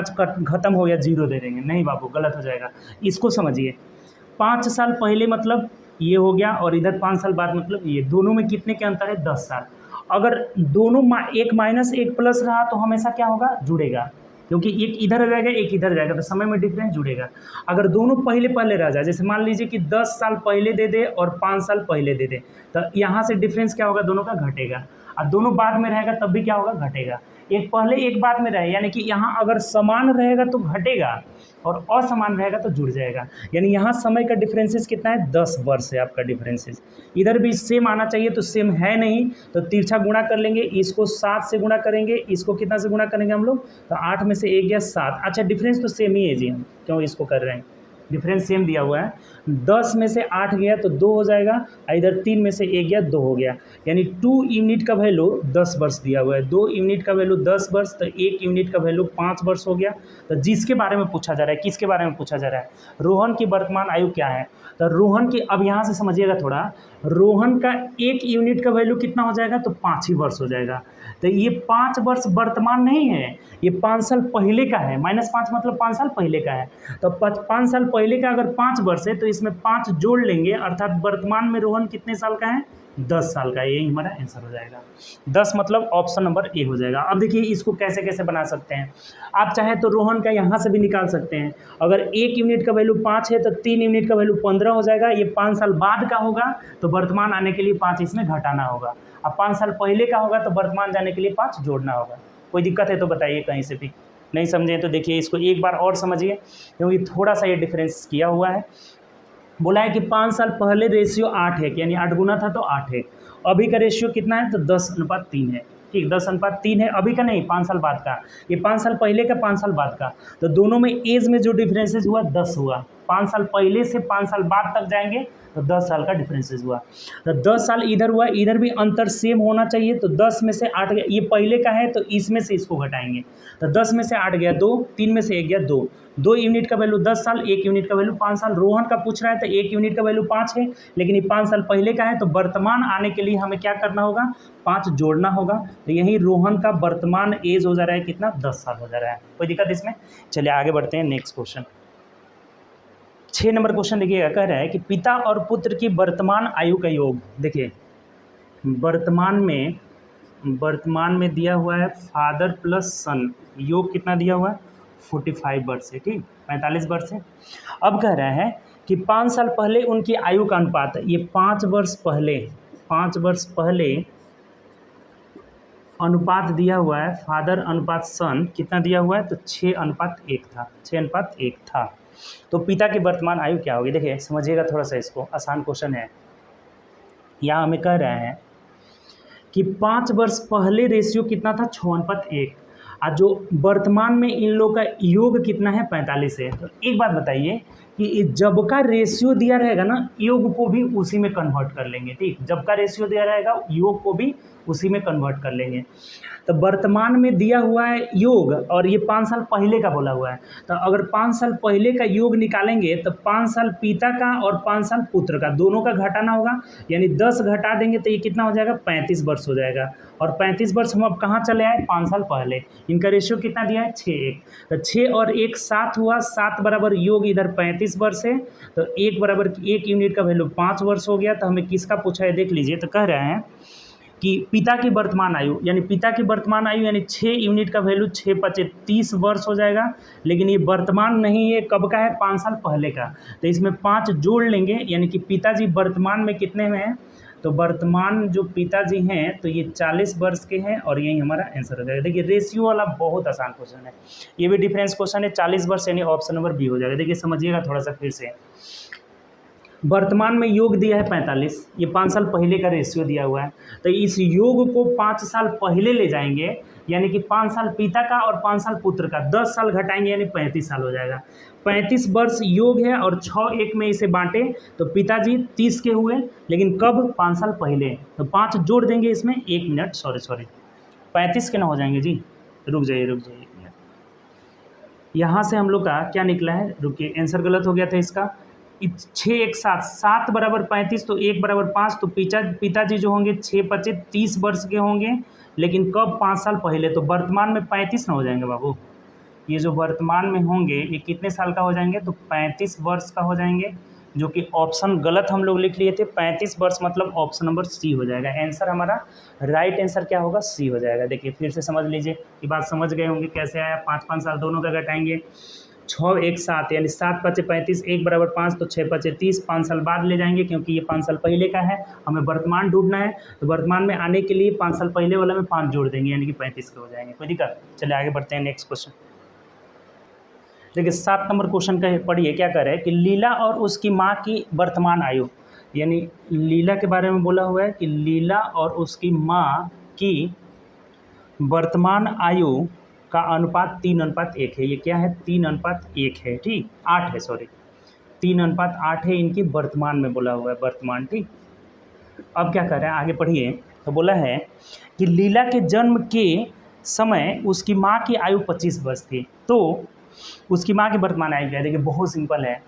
खत्म हो गया 0 दे देंगे, नहीं बाबू, गलत हो जाएगा। इसको समझिए, 5 साल पहले मतलब ये हो गया, और इधर 5 साल बाद मतलब ये, दोनों में कितने के अंतर है, 10 साल। अगर दोनों एक माइनस एक प्लस रहा तो हमेशा क्या होगा, जुड़ेगा, क्योंकि एक इधर आ जाएगा एक इधर जाएगा, तो समय में डिफरेंस जुड़ेगा। अगर दोनों पहले पहले रह जाए, जैसे मान लीजिए कि 10 साल पहले दे दे और 5 साल पहले दे दे, तो यहाँ से डिफरेंस क्या होगा, दोनों का घटेगा। और दोनों बाद में रहेगा तब भी क्या होगा, घटेगा। एक पहले एक बाद में रहे, यानी कि यहाँ अगर समान रहेगा तो घटेगा, और असमान रहेगा तो जुड़ जाएगा। यानी यहाँ समय का डिफरेंसेस कितना है, 10 वर्ष है आपका डिफरेंसेस। इधर भी सेम आना चाहिए, तो सेम है नहीं, तो तिरछा गुणा कर लेंगे। इसको 7 से गुणा करेंगे, इसको कितना से गुणा करेंगे हम लोग, तो 8 में से 1 गया 7। अच्छा, डिफरेंस तो सेम ही है जी, हम क्यों इसको कर रहे हैं, डिफरेंस सेम दिया हुआ है। 10 में से 8 गया तो 2 हो जाएगा, इधर 3 में से 1 गया 2 हो गया। यानी 2 यूनिट का वैल्यू 10 वर्ष दिया हुआ है, 2 यूनिट का वैल्यू 10 वर्ष, तो 1 यूनिट का वैल्यू 5 वर्ष हो गया। तो जिसके बारे में पूछा जा रहा है, किसके बारे में पूछा जा रहा है, रोहन की वर्तमान आयु क्या है। तो रोहन की, अब यहाँ से समझिएगा थोड़ा, रोहन का 1 यूनिट का वैल्यू कितना हो जाएगा, तो 5 ही वर्ष हो जाएगा। तो ये 5 वर्ष वर्तमान नहीं है, ये 5 साल पहले का है। -5 मतलब 5 साल पहले का है। तो 5 साल पहले का अगर 5 वर्ष है तो इसमें 5 जोड़ लेंगे, अर्थात वर्तमान में रोहन कितने साल का है, 10 साल का। यही हमारा आंसर हो जाएगा। 10 मतलब ऑप्शन नंबर ए हो जाएगा। अब देखिए इसको कैसे कैसे बना सकते हैं, आप चाहे तो रोहन का यहाँ से भी निकाल सकते हैं। अगर 1 यूनिट का वैल्यू 5 है तो 3 यूनिट का वैल्यू 15 हो जाएगा। ये 5 साल बाद का होगा तो वर्तमान आने के लिए 5 इसमें घटाना होगा। अब 5 साल पहले का होगा तो वर्तमान जाने के लिए 5 जोड़ना होगा। कोई दिक्कत है तो बताइए, कहीं से भी नहीं समझें तो देखिए इसको एक बार और समझिए, क्योंकि थोड़ा सा ये डिफरेंस किया हुआ है। बोला है कि 5 साल पहले रेशियो 8 है, यानी 8 गुना था तो 8 है। अभी का रेशियो कितना है, तो 10:3 है। ठीक, 10:3 है, अभी का नहीं, 5 साल बाद का। ये 5 साल पहले का, 5 साल बाद का, तो दोनों में एज में जो डिफरेंसेस हुआ 10 हुआ। 5 साल पहले से 5 साल बाद तक जाएंगे तो 10 साल का डिफरेंसेस हुआ। तो 10 साल इधर हुआ, इधर भी अंतर सेम होना चाहिए। तो 10 में से 8 गया, ये पहले का है तो इसमें से इसको घटाएंगे, तो 10 में से 8 गया 2, 3 में से 1 गया 2। 2 यूनिट का वैल्यू 10 साल, 1 यूनिट का वैल्यू 5 साल। रोहन का पूछ रहा है तो 1 यूनिट का वैल्यू 5 है, लेकिन ये 5 साल पहले का है, तो वर्तमान आने के लिए हमें क्या करना होगा, 5 जोड़ना होगा। तो यही रोहन का वर्तमान एज हो जा रहा है कितना, 10 साल हो जा रहा है। कोई दिक्कत इसमें। चलिए आगे बढ़ते हैं नेक्स्ट क्वेश्चन। 6 नंबर क्वेश्चन देखिएगा, कह रहा है कि पिता और पुत्र की वर्तमान आयु का योग। देखिए वर्तमान में दिया हुआ है फादर प्लस सन, योग कितना दिया हुआ है 45 वर्ष है, ठीक 45 वर्ष है। अब कह रहा है कि 5 साल पहले उनकी आयु का अनुपात, ये 5 वर्ष पहले अनुपात दिया हुआ है फादर अनुपात सन, कितना दिया हुआ है तो 6:1 था, 6:1 था। तो पिता की वर्तमान आयु क्या होगी? देखिए समझिएगा थोड़ा सा, इसको आसान क्वेश्चन है। यहाँ हमें कह रहा है कि 5 वर्ष पहले रेशियो कितना था 6:1, और जो वर्तमान में इन लोग का योग कितना है 45 है। तो एक बात बताइए कि जब का रेशियो दिया रहेगा ना, योग को भी उसी में कन्वर्ट कर लेंगे, ठीक। जब का रेशियो दिया रहेगा योग को भी उसी में कन्वर्ट कर लेंगे। तो वर्तमान में दिया हुआ है योग, और ये 5 साल पहले का बोला हुआ है। तो अगर 5 साल पहले का योग निकालेंगे तो 5 साल पिता का और 5 साल पुत्र का, दोनों का घटाना होगा, यानी 10 घटा देंगे तो ये कितना हो जाएगा 35 वर्ष हो जाएगा। और 35 वर्ष हम अब कहाँ चले आए 5 साल पहले। इनका रेशियो कितना दिया है 6:1, तो 6 और 1 7 हुआ, 7 बराबर योग इधर 35 वर्ष है, तो 1 बराबर 1 यूनिट का वैल्यू 5 वर्ष हो गया। तो हमें किसका पूछा है देख लीजिए, तो कह रहे हैं कि पिता की वर्तमान आयु, यानी पिता की वर्तमान आयु यानी 6 यूनिट का वैल्यू 6×5 30 वर्ष हो जाएगा। लेकिन ये वर्तमान नहीं है, कब का है 5 साल पहले का, तो इसमें 5 जोड़ लेंगे, यानी कि पिताजी वर्तमान में कितने में है, तो वर्तमान जो पिताजी हैं तो ये 40 वर्ष के हैं, और यही हमारा आंसर हो जाएगा। देखिए रेशियो वाला बहुत आसान क्वेश्चन है, ये भी डिफरेंस क्वेश्चन है, 40 वर्ष यानी ऑप्शन नंबर बी हो जाएगा। देखिए समझिएगा थोड़ा सा फिर से, वर्तमान में योग दिया है 45, ये 5 साल पहले का रेशियो दिया हुआ है, तो इस योग को 5 साल पहले ले जाएंगे, यानी कि 5 साल पिता का और 5 साल पुत्र का, 10 साल घटाएंगे यानी 35 साल हो जाएगा। 35 वर्ष योग है, और 6:1 में इसे बांटे तो पिताजी 30 के हुए, लेकिन कब 5 साल पहले, तो 5 जोड़ देंगे इसमें, 1 मिनट सॉरी 35 के ना हो जाएंगे जी, रुक जाइए 1 मिनट। यहाँ से हम लोग का क्या निकला है, रुकिए आंसर गलत हो गया था इसका, 6 1 7, 7 बराबर 35, तो 1 बराबर 5, तो पिताजी जो होंगे 6×5 30 वर्ष के होंगे, लेकिन कब 5 साल पहले, तो वर्तमान में 35 ना हो जाएंगे बाबू, ये जो वर्तमान में होंगे ये कितने साल का हो जाएंगे, तो 35 वर्ष का हो जाएंगे, जो कि ऑप्शन गलत हम लोग लिख लिए थे, 35 वर्ष मतलब ऑप्शन नंबर सी हो जाएगा। आंसर हमारा राइट आंसर क्या होगा, सी हो जाएगा। देखिए फिर से समझ लीजिए, ये बात समझ गए होंगे कैसे आया, 5 साल दोनों का घटाएंगे, 6 1 7 यानी 7×5 35, 1 बराबर 5, तो 6×5 30, 5 साल बाद ले जाएंगे क्योंकि ये 5 साल पहले का है, हमें वर्तमान ढूंढना है, तो वर्तमान में आने के लिए 5 साल पहले वाला में 5 जोड़ देंगे, यानी कि 35 के हो जाएंगे। कोई दिक्कत? चलिए आगे बढ़ते हैं नेक्स्ट क्वेश्चन। देखिए 7 नंबर क्वेश्चन का पढ़िए, क्या कर रहे हैं कि लीला और उसकी माँ की वर्तमान आयु, यानी लीला के बारे में बोला हुआ है कि लीला और उसकी माँ की वर्तमान आयु का अनुपात 3:1 है। ये क्या है 3:1 है, ठीक 8 है, सॉरी 3:8 है, इनकी वर्तमान में बोला हुआ है, वर्तमान, ठीक। अब क्या कर रहे हैं आगे पढ़िए, तो बोला है कि लीला के जन्म के समय उसकी माँ की आयु 25 वर्ष थी, तो उसकी माँ की वर्तमान आयु क्या है? देखिए बहुत सिंपल है,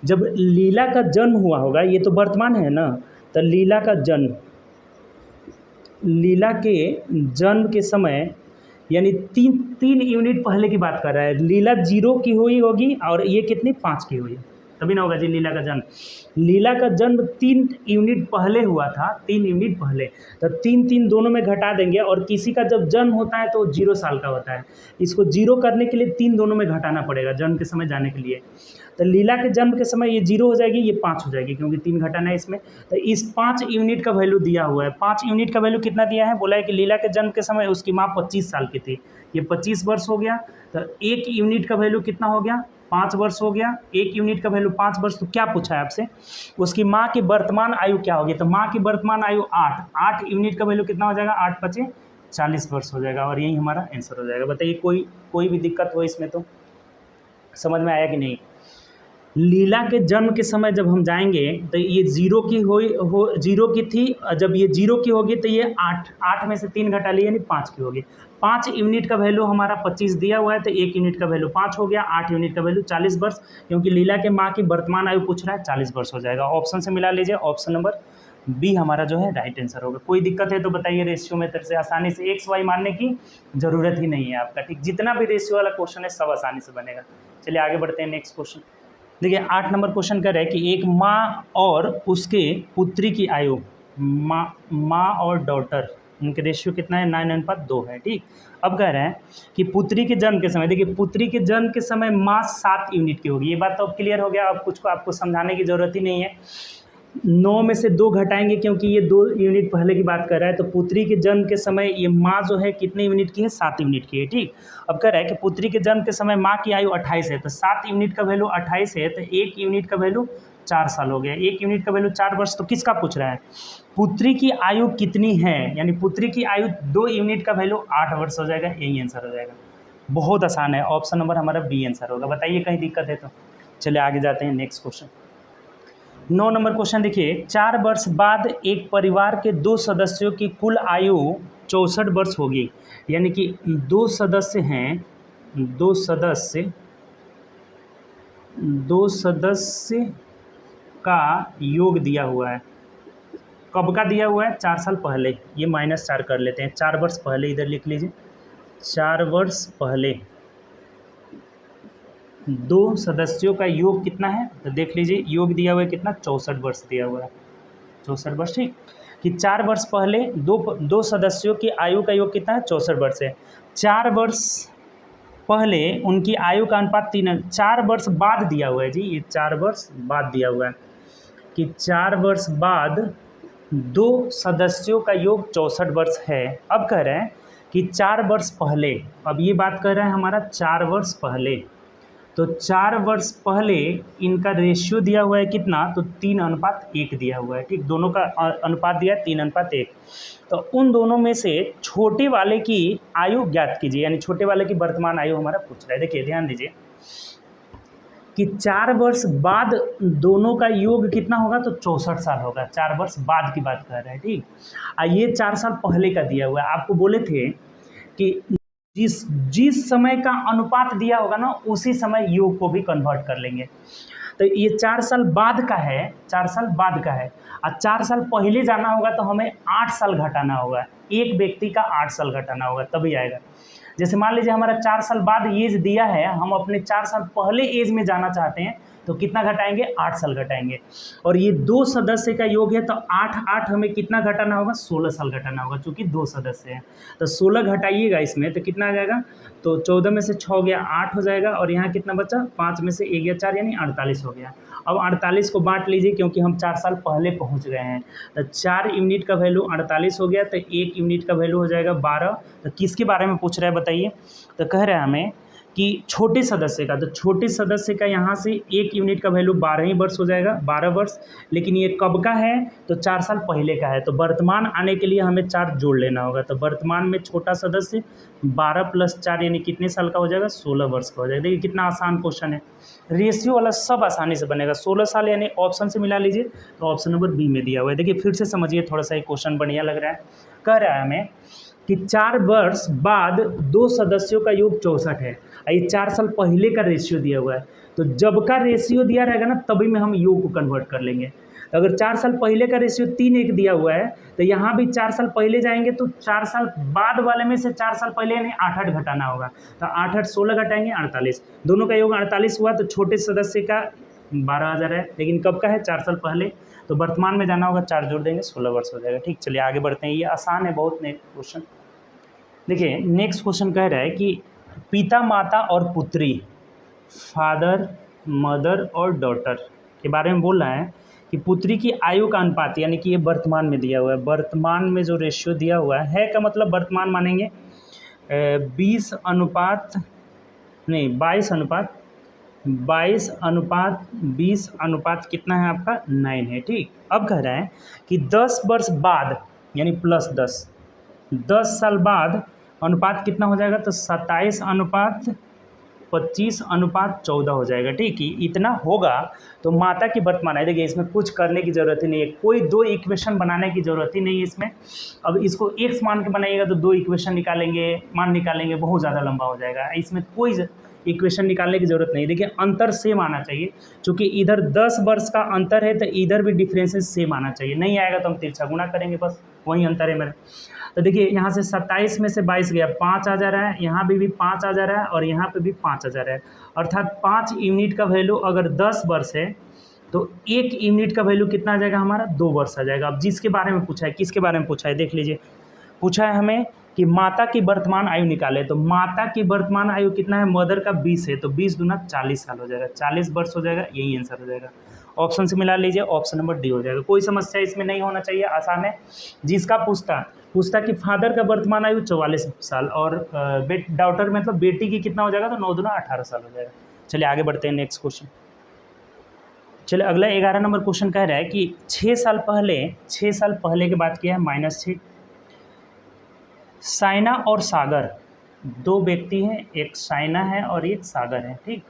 जब लीला का जन्म हुआ होगा, ये तो वर्तमान है ना, तो लीला का जन्म, लीला के जन्म के समय यानी 3 यूनिट पहले की बात कर रहा है, लीला 0 की हुई होगी और ये कितनी 5 की हुई, तभी ना होगा जी लीला का जन्म। लीला का जन्म 3 यूनिट पहले हुआ था, 3 यूनिट पहले, तो 3 दोनों में घटा देंगे, और किसी का जब जन्म होता है तो 0 साल का होता है, इसको 0 करने के लिए 3 दोनों में घटाना पड़ेगा जन्म के समय जाने के लिए। तो लीला के जन्म के समय ये 0 हो जाएगी, ये 5 हो जाएगी क्योंकि 3 घटाना है इसमें। तो इस 5 यूनिट का वैल्यू दिया हुआ है, 5 यूनिट का वैल्यू कितना दिया है, बोला है कि लीला के जन्म के समय उसकी माँ 25 साल की थी, ये 25 वर्ष हो गया, तो 1 यूनिट का वैल्यू कितना हो गया 5 वर्ष हो गया, 1 यूनिट का वैल्यू 5 वर्ष। तो क्या पूछा है आपसे, उसकी माँ की वर्तमान आयु क्या होगी, तो माँ की वर्तमान आयु 8 यूनिट का वैल्यू कितना हो जाएगा, 8×5 40 वर्ष हो जाएगा, और यही हमारा आंसर हो जाएगा। बताइए कोई भी दिक्कत हो इसमें, तो समझ में आया कि नहीं। लीला के जन्म के समय जब हम जाएंगे तो ये 0 की हो 0 की थी, जब ये 0 की होगी तो ये 8 में से 3 घटा लिए यानी 5 की होगी। 5 यूनिट का वैल्यू हमारा 25 दिया हुआ है, तो 1 यूनिट का वैल्यू 5 हो गया, 8 यूनिट का वैल्यू 40 वर्ष, क्योंकि लीला के माँ की वर्तमान आयु पूछ रहा है 40 वर्ष हो जाएगा। ऑप्शन से मिला लीजिए, ऑप्शन नंबर बी हमारा जो है राइट आंसर होगा। कोई दिक्कत है तो बताइए, रेशियो मेथड से आसानी से एक्स वाई मानने की जरूरत ही नहीं है आपका, ठीक। जितना भी रेशियो वाला क्वेश्चन है सब आसानी से बनेगा। चलिए आगे बढ़ते हैं नेक्स्ट क्वेश्चन। देखिए 8 नंबर क्वेश्चन कर रहा है कि एक माँ और उसके पुत्री की आयु, माँ और डॉटर, उनके रेशियो कितना है 9:2 है। ठीक, अब कह रहे हैं कि पुत्री के जन्म के समय, देखिए पुत्री के जन्म के समय माँ 7 यूनिट की होगी। ये बात तो अब क्लियर हो गया, अब कुछ को आपको समझाने की जरूरत ही नहीं है। 9 में से 2 घटाएंगे क्योंकि ये 2 यूनिट पहले की बात कर रहा है। तो पुत्री के जन्म के समय ये माँ जो है कितने यूनिट की है, 7 यूनिट की है। ठीक, अब कह रहा है कि पुत्री के जन्म के समय माँ की आयु 28 है, तो 7 यूनिट का वैल्यू 28 है, तो 1 यूनिट का वैल्यू 4 साल हो गया। 1 यूनिट का वैल्यू 4 वर्ष, तो किसका पूछ रहा है, पुत्री की आयु कितनी है, यानी पुत्री की आयु 2 यूनिट का वैल्यू 8 वर्ष हो जाएगा। यही आंसर हो जाएगा। बहुत आसान है, ऑप्शन नंबर हमारा बी आंसर होगा। बताइए कहीं दिक्कत है तो। चलिए आगे जाते हैं नेक्स्ट क्वेश्चन। 9 नंबर क्वेश्चन देखिए, 4 वर्ष बाद एक परिवार के 2 सदस्यों की कुल आयु 64 वर्ष होगी। यानी कि 2 सदस्य हैं, 2 सदस्य का योग दिया हुआ है। कब का दिया हुआ है, 4 साल पहले। ये -4 कर लेते हैं, 4 वर्ष पहले इधर लिख लीजिए। 4 वर्ष पहले 2 सदस्यों का योग कितना है, तो देख लीजिए योग दिया हुआ है कितना, 64 वर्ष दिया हुआ है, 64 वर्ष। ठीक, कि 4 वर्ष पहले दो सदस्यों की आयु का योग कितना है, 64 वर्ष है। 4 वर्ष पहले उनकी आयु का अनुपात 3 है। 4 वर्ष बाद दिया हुआ है जी, ये 4 वर्ष बाद दिया हुआ है कि 4 वर्ष बाद 2 सदस्यों का योग 64 वर्ष है। अब कह रहे हैं कि 4 वर्ष पहले, अब ये बात कर रहे हैं हमारा 4 वर्ष पहले, तो 4 वर्ष पहले इनका रेशियो दिया हुआ है कितना, तो 3:1 दिया हुआ है। ठीक, दोनों का अनुपात दिया है 3:1। तो उन दोनों में से छोटे वाले की आयु ज्ञात कीजिए, यानी छोटे वाले की वर्तमान आयु हमारा पूछ रहा है। देखिए ध्यान दीजिए कि 4 वर्ष बाद दोनों का योग कितना होगा, तो 64 साल होगा। 4 वर्ष बाद की बात कर रहे हैं। ठीक, ये 4 साल पहले का दिया हुआ है। आपको बोले थे कि जिस समय का अनुपात दिया होगा ना, उसी समय योग को भी कन्वर्ट कर लेंगे। तो ये 4 साल बाद का है, 4 साल बाद का है। और 4 साल पहले जाना होगा तो हमें 8 साल घटाना होगा, एक व्यक्ति का 8 साल घटाना होगा तभी आएगा। जैसे मान लीजिए हमारा 4 साल बाद एज दिया है, हम अपने 4 साल पहले एज में जाना चाहते हैं, तो कितना घटाएंगे, 8 साल घटाएंगे। और ये 2 सदस्य का योग है, तो 8 हमें कितना घटाना होगा, 16 साल घटाना होगा, क्योंकि 2 सदस्य हैं। तो 16 घटाइएगा इसमें, तो कितना आ जाएगा, तो 14 में से 6 गया 8 हो जाएगा, और यहाँ कितना बचा, 5 में से 1 गया 4, यानी 48 हो गया। अब 48 को बांट लीजिए, क्योंकि हम 4 साल पहले पहुँच गए हैं। तो 4 यूनिट का वैल्यू 48 हो गया, तो 1 यूनिट का वैल्यू हो जाएगा 12। तो किसके बारे में पूछ रहा है बताइए, तो कह रहे हैं हमें कि छोटे सदस्य का, तो छोटे सदस्य का यहाँ से 1 यूनिट का वैल्यू 12 ही वर्ष हो जाएगा, 12 वर्ष। लेकिन ये कब का है, तो 4 साल पहले का है। तो वर्तमान आने के लिए हमें 4 जोड़ लेना होगा। तो वर्तमान में छोटा सदस्य 12 + 4 यानी कितने साल का हो जाएगा, 16 वर्ष का हो जाएगा। देखिए कितना आसान क्वेश्चन है, रेशियो वाला सब आसानी से बनेगा। 16 साल यानी ऑप्शन से मिला लीजिए, तो ऑप्शन नंबर बी में दिया हुआ है। देखिए फिर से समझिए, थोड़ा सा ये क्वेश्चन बढ़िया लग रहा है। कह रहा है हमें कि 4 वर्ष बाद 2 सदस्यों का योग 64 है। ये 4 साल पहले का रेशियो दिया हुआ है, तो जब का रेशियो दिया रहेगा ना, तभी में हम योग को कन्वर्ट कर लेंगे। तो अगर 4 साल पहले का रेशियो 3:1 दिया हुआ है, तो यहाँ भी 4 साल पहले जाएंगे, तो 4 साल बाद वाले में से 4 साल पहले यानी 8 घटाना होगा। तो 8 16 घटाएंगे 48, दोनों का योग 48 हुआ। तो छोटे सदस्य का 12,000 है, लेकिन कब का है, 4 साल पहले। तो वर्तमान में जाना होगा, 4 जोड़ देंगे, 16 वर्ष हो जाएगा। ठीक, चलिए आगे बढ़ते हैं। ये आसान है बहुत। नेक्स्ट क्वेश्चन देखिए, नेक्स्ट क्वेश्चन कह रहा है कि पिता, माता और पुत्री, फादर, मदर और डॉटर के बारे में बोल रहा है कि पुत्री की आयु का अनुपात, यानी कि ये वर्तमान में दिया हुआ है। वर्तमान में जो रेशियो दिया हुआ है का मतलब वर्तमान मानेंगे 22 अनुपात 20 अनुपात कितना है आपका, 9 है। ठीक, अब कह रहा है कि 10 वर्ष बाद यानी +10, 10 साल बाद अनुपात कितना हो जाएगा, तो 27 अनुपात 25 अनुपात 14 हो जाएगा। ठीक, इतना होगा। तो माता की वर्तमान है। देखिए इसमें कुछ करने की ज़रूरत ही नहीं है, कोई 2 इक्वेशन बनाने की ज़रूरत ही नहीं है इसमें। अब इसको x मान के बनाइएगा तो 2 इक्वेशन निकालेंगे, मान निकालेंगे, बहुत ज़्यादा लंबा हो जाएगा। इसमें कोई इक्वेशन निकालने की ज़रूरत नहीं। देखिए अंतर सेम आना चाहिए, क्योंकि इधर 10 वर्ष का अंतर है तो इधर भी डिफरेंसेस सेम आना चाहिए। नहीं आएगा तो हम तिरछा गुना करेंगे, बस वही अंतर है मेरा। तो देखिए यहाँ से 27 में से 22 गया, 5 आ जा रहा है, यहाँ भी 5 आ जा रहा है और यहाँ पे भी 5 आ जा रहा है। अर्थात 5 यूनिट का वैल्यू अगर 10 वर्ष है तो 1 यूनिट का वैल्यू कितना आ जाएगा हमारा, 2 वर्ष आ जाएगा। अब जिसके बारे में पूछा है, किसके बारे में पूछा है देख लीजिए। पूछा है हमें कि माता की वर्तमान आयु निकाले, तो माता की वर्तमान आयु कितना है, मदर का 20 है, तो 20 दूना 40 साल हो जाएगा, 40 वर्ष हो जाएगा, यही आंसर हो जाएगा। ऑप्शन से मिला लीजिए, ऑप्शन नंबर डी हो जाएगा। कोई समस्या इसमें नहीं होना चाहिए, आसान है। जिसका पूछता कि फादर का वर्तमान आयु 44 साल और डॉटर मतलब बेटी की कितना हो जाएगा, तो 9 दूना 18 साल हो जाएगा। चलिए आगे बढ़ते हैं नेक्स्ट क्वेश्चन। चलिए अगला 11 नंबर क्वेश्चन कह रहा है कि 6 साल पहले की बात किया है, -6। साइना और सागर दो व्यक्ति हैं, एक साइना है और एक सागर है, ठीक।